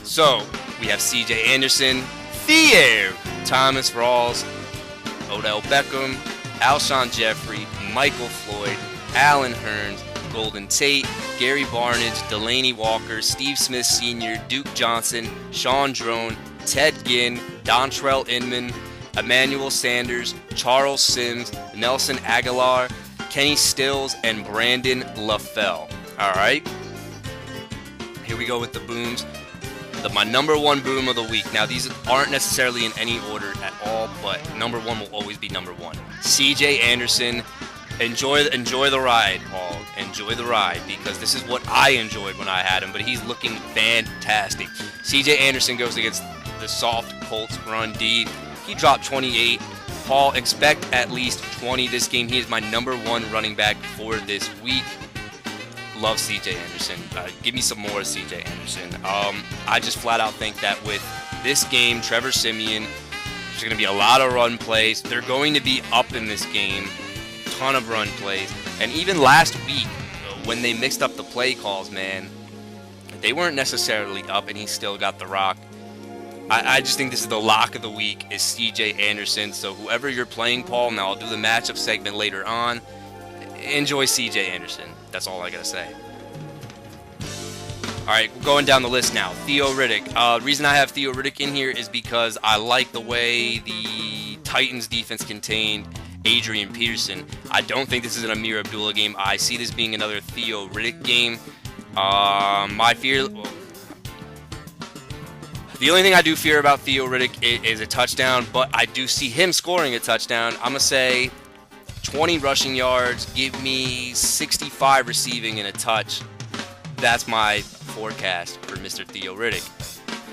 Speaker 1: So we have CJ Anderson, Theo, Thomas Rawls, Odell Beckham, Alshon Jeffrey, Michael Floyd, Alan Hearns, Golden Tate, Gary Barnage, Delaney Walker, Steve Smith Sr., Duke Johnson, Sean Drone, Ted Ginn, Dontrell Inman, Emmanuel Sanders, Charles Sims, Nelson Aguilar, Kenny Stills, and Brandon LaFell. Alright, here we go with the booms. My number one boom of the week. Now, these aren't necessarily in any order at all, but number one will always be number one. CJ Anderson, enjoy the ride, Paul. Enjoy the ride, because this is what I enjoyed when I had him, but he's looking fantastic. CJ Anderson goes against the soft Colts run D. He dropped 28. Paul, expect at least 20 this game. He is my number one running back for this week. Love CJ Anderson. Give me some more CJ Anderson. I just flat out think that with this game, Trevor Siemian, there's going to be a lot of run plays. They're going to be up in this game. Ton of run plays. And even last week, when they mixed up the play calls, man, they weren't necessarily up, and he still got the rock. I just think this is the lock of the week is CJ Anderson. So whoever you're playing, Paul, now I'll do the matchup segment later on. Enjoy CJ Anderson. That's all I gotta say. Alright, we're going down the list now. Theo Riddick. The reason I have Theo Riddick in here is because I like the way the Titans defense contained Adrian Peterson. I don't think this is an Amir Abdullah game. I see this being another Theo Riddick game. My fear... The only thing I do fear about Theo Riddick is a touchdown, but I do see him scoring a touchdown. I'm gonna say 20 rushing yards, give me 65 receiving and a touch. That's my forecast for Mr. Theo Riddick.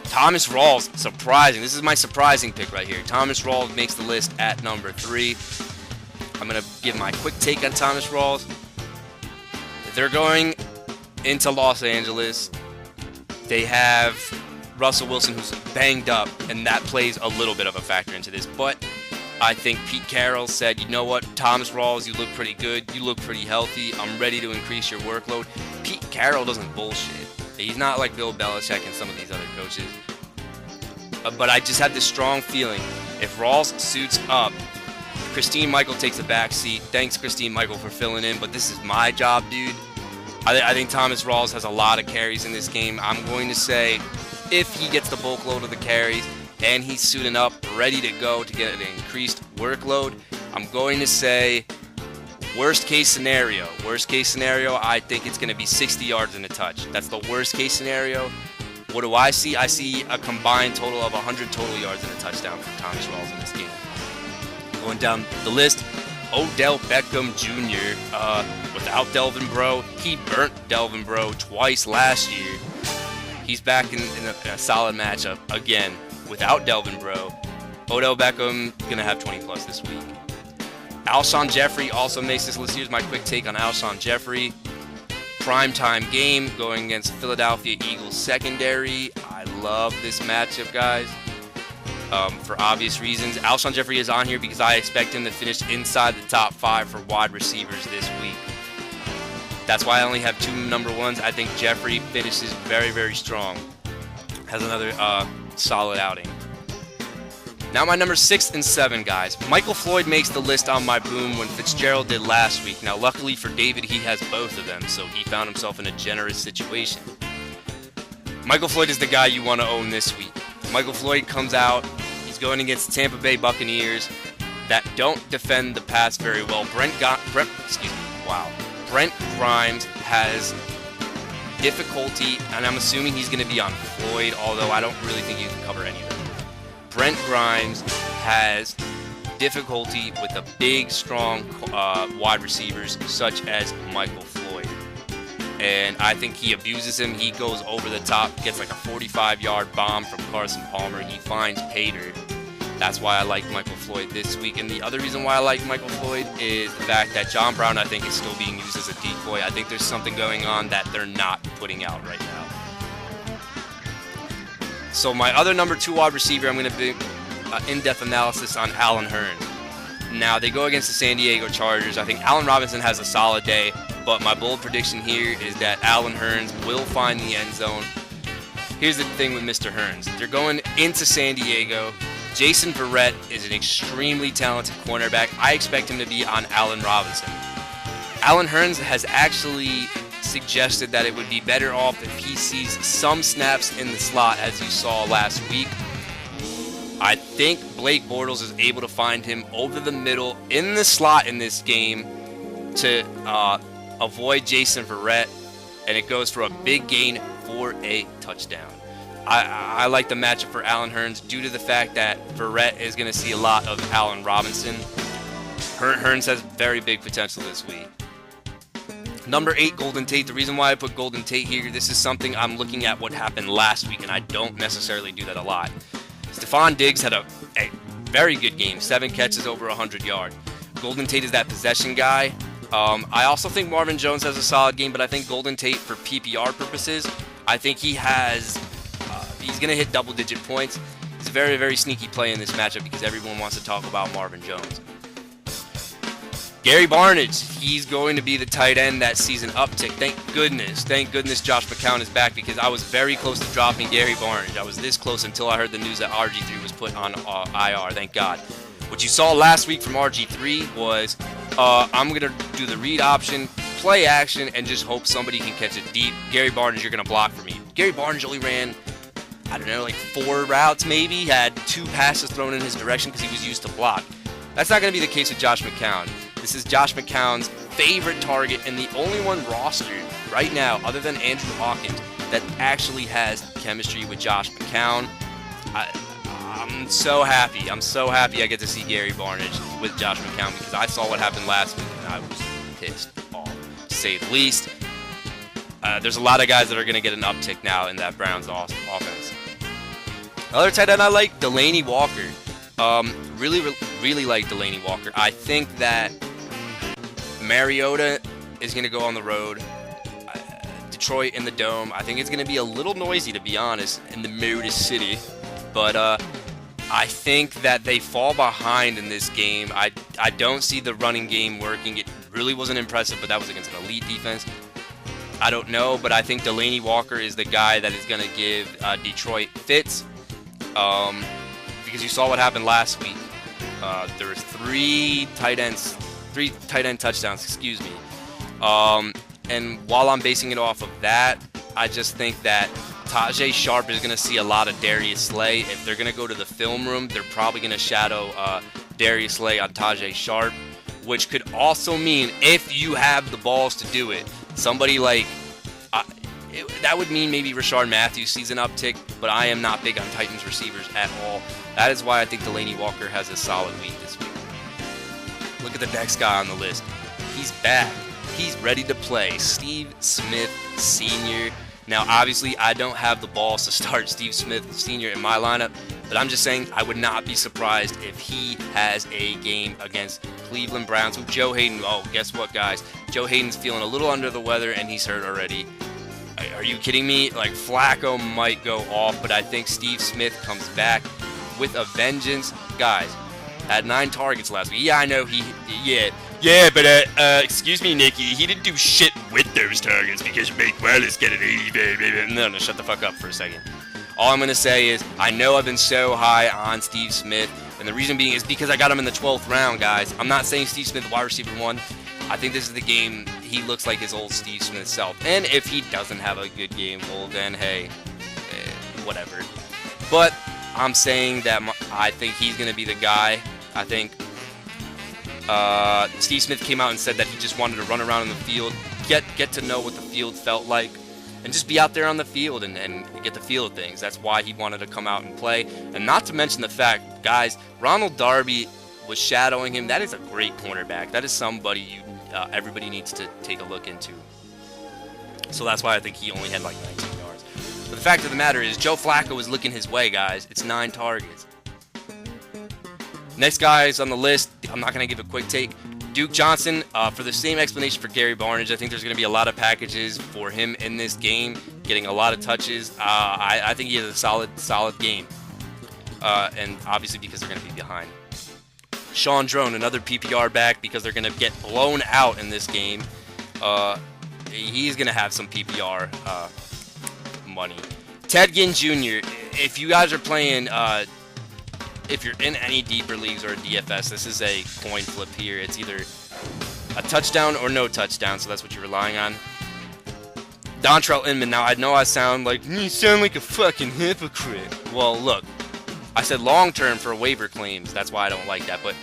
Speaker 1: Thomas Rawls, surprising. This is my surprising pick right here. Thomas Rawls makes the list at number 3. I'm going to give my quick take on Thomas Rawls. They're going into Los Angeles. They have Russell Wilson, who's banged up, and that plays a little bit of a factor into this. But I think Pete Carroll said, you know what, Thomas Rawls, you look pretty good. You look pretty healthy. I'm ready to increase your workload. Pete Carroll doesn't bullshit. He's not like Bill Belichick and some of these other coaches. But I just have this strong feeling, if Rawls suits up, Christine Michael takes a back seat. Thanks, Christine Michael, for filling in, but this is my job, dude. I think Thomas Rawls has a lot of carries in this game. I'm going to say, if he gets the bulk load of the carries, and he's suiting up, ready to go to get an increased workload, I'm going to say worst case scenario, I think it's going to be 60 yards and a touch. That's the worst case scenario. What do I see? I see a combined total of 100 total yards and a touchdown for Thomas Rawls in this game. Going down the list, Odell Beckham Jr. Without Delvin Breaux, he burnt Delvin Breaux twice last year. He's back in a solid matchup again. Without Delvin Breaux, Odell Beckham gonna have 20 plus this week. Alshon Jeffrey also makes this list. Here's my quick take on Alshon Jeffrey. Primetime game going against Philadelphia Eagles secondary. I love this matchup, guys. For obvious reasons. Alshon Jeffrey is on here because I expect him to finish inside the top 5 for wide receivers this week. That's why I only have 2 number ones. I think Jeffrey finishes very, very strong. Has another solid outing. Now my number 6 and 7, guys. Michael Floyd makes the list on my boom when Fitzgerald did last week. Now, luckily for David, he has both of them, so he found himself in a generous situation. Michael Floyd is the guy you want to own this week. Michael Floyd comes out. He's going against Tampa Bay Buccaneers that don't defend the pass very well. Brent Grimes has difficulty, and I'm assuming he's going to be on Floyd, although I don't really think he can cover any of them. Brent Grimes has difficulty with the big, strong wide receivers such as Michael Floyd. and I think he abuses him. He goes over the top, gets like a 45-yard bomb from Carson Palmer. He finds pay dirt. That's why I like Michael Floyd this week. And the other reason why I like Michael Floyd is the fact that John Brown, I think, is still being used as a decoy. I think there's something going on that they're not putting out right now. So my other number 2 wide receiver, I'm going to be in-depth analysis on Allen Hurns. Now, they go against the San Diego Chargers. I think Allen Robinson has a solid day, but my bold prediction here is that Allen Hurns will find the end zone. Here's the thing with Mr. Hurns. They're going into San Diego. Jason Verrett is an extremely talented cornerback. I expect him to be on Allen Robinson. Allen Hurns has actually suggested that it would be better off if he sees some snaps in the slot, as you saw last week. I think Blake Bortles is able to find him over the middle in the slot in this game to avoid Jason Verrett, and it goes for a big gain for a touchdown. I like the matchup for Allen Hurns due to the fact that Verrett is going to see a lot of Allen Robinson. Hurns has very big potential this week. Number 8, Golden Tate. The reason why I put Golden Tate here, this is something I'm looking at what happened last week, and I don't necessarily do that a lot. Stephon Diggs had a very good game, 7 catches over 100 yards. Golden Tate is that possession guy. I also think Marvin Jones has a solid game, but I think Golden Tate, for PPR purposes, I think he has, he's going to hit double-digit points. It's a very, very sneaky play in this matchup because everyone wants to talk about Marvin Jones. Gary Barnidge, he's going to be the tight end that sees an uptick. Thank goodness Josh McCown is back, because I was very close to dropping Gary Barnidge. I was this close until I heard the news that RG3 was put on IR, thank God. What you saw last week from RG3 was I'm going to do the read option, play action, and just hope somebody can catch it deep. Gary Barnidge, you're going to block for me. Gary Barnidge only ran, I don't know, like 4 routes maybe, had 2 passes thrown in his direction because he was used to block. That's not going to be the case with Josh McCown. This is Josh McCown's favorite target and the only one rostered right now, other than Andrew Hawkins, that actually has chemistry with Josh McCown. I'm so happy. I'm so happy I get to see Gary Barnidge with Josh McCown, because I saw what happened last week and I was pissed off, to say the least. There's a lot of guys that are going to get an uptick now in that Browns offense. Another tight end I like, Delanie Walker. Really like Delanie Walker. I think that Mariota is going to go on the road. Detroit in the Dome. I think it's going to be a little noisy, to be honest, in the Motor City. But I think that they fall behind in this game. I don't see the running game working. It really wasn't impressive, but that was against an elite defense. I don't know, but I think Delanie Walker is the guy that is going to give Detroit fits. Because you saw what happened last week. There were 3 tight end touchdowns, excuse me. And while I'm basing it off of that, I just think that Tajay Sharp is going to see a lot of Darius Slay. If they're going to go to the film room, they're probably going to shadow Darius Slay on Tajay Sharp, which could also mean, if you have the balls to do it, somebody like that would mean maybe Rashard Matthews sees an uptick, but I am not big on Titans receivers at all. That is why I think Delanie Walker has a solid week this week. Look at the next guy on the list. He's back. He's ready to play. Steve Smith Sr. Now, obviously, I don't have the balls to start Steve Smith Sr. in my lineup, but I'm just saying I would not be surprised if he has a game against Cleveland Browns with Joe Hayden. Oh, guess what, guys? Joe Hayden's feeling a little under the weather, and he's hurt already. Are you kidding me? Like, Flacco might go off, but I think Steve Smith comes back with a vengeance. Guys, had 9 targets last week. Yeah, I know but excuse me, Nicky, he didn't do shit with those targets because Mike Wallace got an 80. No, shut the fuck up for a second. All I'm going to say is, I know I've been so high on Steve Smith, and the reason being is because I got him in the 12th round, guys. I'm not saying Steve Smith wide receiver 1. I think this is the game he looks like his old Steve Smith self. And if he doesn't have a good game, well then, hey, whatever. But I'm saying that I think he's going to be the guy. I think Steve Smith came out and said that he just wanted to run around in the field, get to know what the field felt like, and just be out there on the field and get the feel of things. That's why he wanted to come out and play. And not to mention the fact, guys, Ronald Darby was shadowing him. That is a great cornerback. That is somebody everybody needs to take a look into. So that's why I think he only had like 19 yards. But the fact of the matter is, Joe Flacco was looking his way, guys. It's 9 targets. Next guys on the list, I'm not going to give a quick take. Duke Johnson, for the same explanation for Gary Barnage, I think there's going to be a lot of packages for him in this game, getting a lot of touches. I think he has a solid game. And obviously because they're going to be behind. Sean Drone, another PPR back because they're going to get blown out in this game. He's going to have some PPR money. Ted Ginn Jr., if you guys are playing, if you're in any deeper leagues or a DFS, this is a coin flip here. It's either a touchdown or no touchdown, so that's what you're relying on. Dontrell Inman, now I know I sound like, you sound like a fucking hypocrite. Well, look, I said long-term for waiver claims. That's why I don't like that, but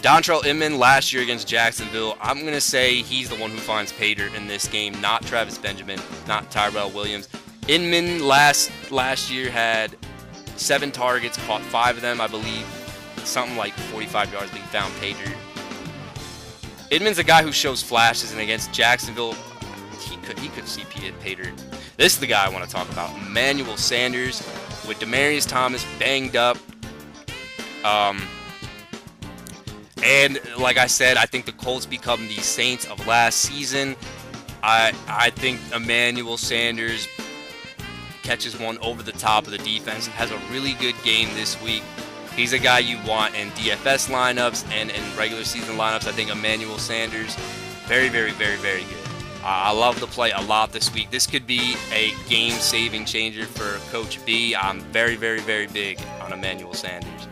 Speaker 1: Dontrell Inman last year against Jacksonville, I'm going to say he's the one who finds pay dirt in this game, not Travis Benjamin, not Tyrell Williams. Inman last year had 7 targets, caught 5 of them, I believe, something like 45 yards, but he found pay dirt. Inman's a guy who shows flashes, and against Jacksonville, he could see pay dirt. This is the guy I want to talk about, Emmanuel Sanders, with Demaryius Thomas banged up. And like I said, I think the Colts become the Saints of last season. I think Emmanuel Sanders catches one over the top of the defense, has a really good game this week. He's a guy you want in DFS lineups and in regular season lineups. I think Emmanuel Sanders, very, very, very, very good. I love the play a lot this week. This could be a game-saving changer for Coach B. I'm very, very, very big on Emmanuel Sanders.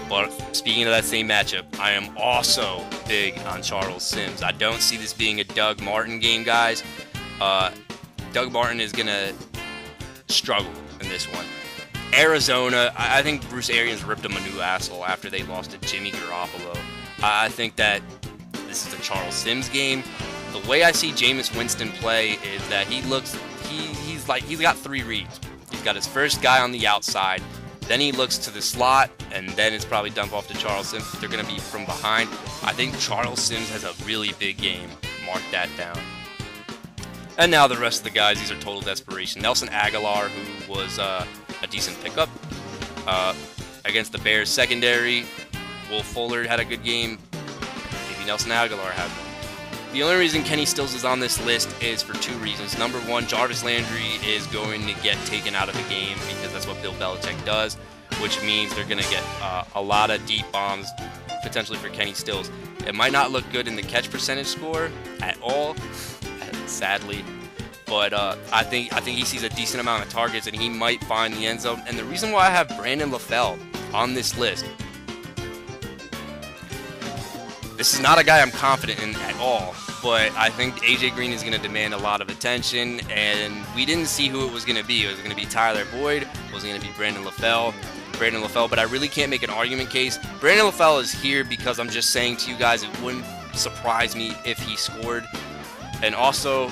Speaker 1: But speaking of that same matchup, I am also big on Charles Sims. I don't see this being a Doug Martin game, guys. Doug Martin is going to struggle in this one. Arizona, I think Bruce Arians ripped him a new asshole after they lost to Jimmy Garoppolo. I think that this is a Charles Sims game. The way I see Jameis Winston play is that he's got 3 reads. He's got his first guy on the outside, then he looks to the slot, and then it's probably dump off to Charles Sims. They're going to be from behind. I think Charles Sims has a really big game. Mark that down. And now the rest of the guys, these are total desperation. Nelson Aguilar, who was a decent pickup against the Bears secondary. Will Fuller had a good game. Maybe Nelson Aguilar had one. The only reason Kenny Stills is on this list is for 2 reasons. Number 1, Jarvis Landry is going to get taken out of the game because that's what Bill Belichick does, which means they're going to get a lot of deep bombs potentially for Kenny Stills. It might not look good in the catch percentage score at all, sadly, but I think he sees a decent amount of targets and he might find the end zone. And the reason why I have Brandon LaFell on this list, this is not a guy I'm confident in at all, but I think AJ Green is going to demand a lot of attention, and we didn't see who it was going to be. Was it going to be Tyler Boyd? Was it going to be Brandon LaFell? But I really can't make an argument case. Brandon LaFell is here because I'm just saying to you guys, it wouldn't surprise me if he scored. And also,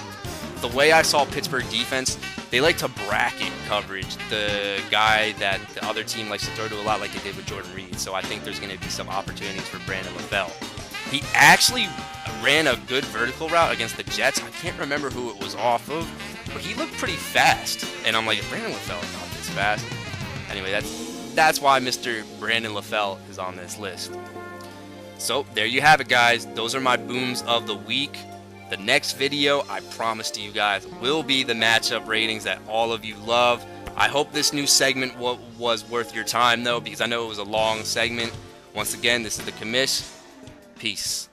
Speaker 1: the way I saw Pittsburgh defense, they like to bracket coverage the guy that the other team likes to throw to a lot, like they did with Jordan Reed. So I think there's going to be some opportunities for Brandon LaFell. He actually ran a good vertical route against the Jets. I can't remember who it was off of, but he looked pretty fast. And I'm like, Brandon LaFell is not this fast. Anyway, that's why Mr. Brandon LaFell is on this list. So there you have it, guys. Those are my booms of the week. The next video, I promise to you guys, will be the matchup ratings that all of you love. I hope this new segment was worth your time, though, because I know it was a long segment. Once again, this is the commish. Peace.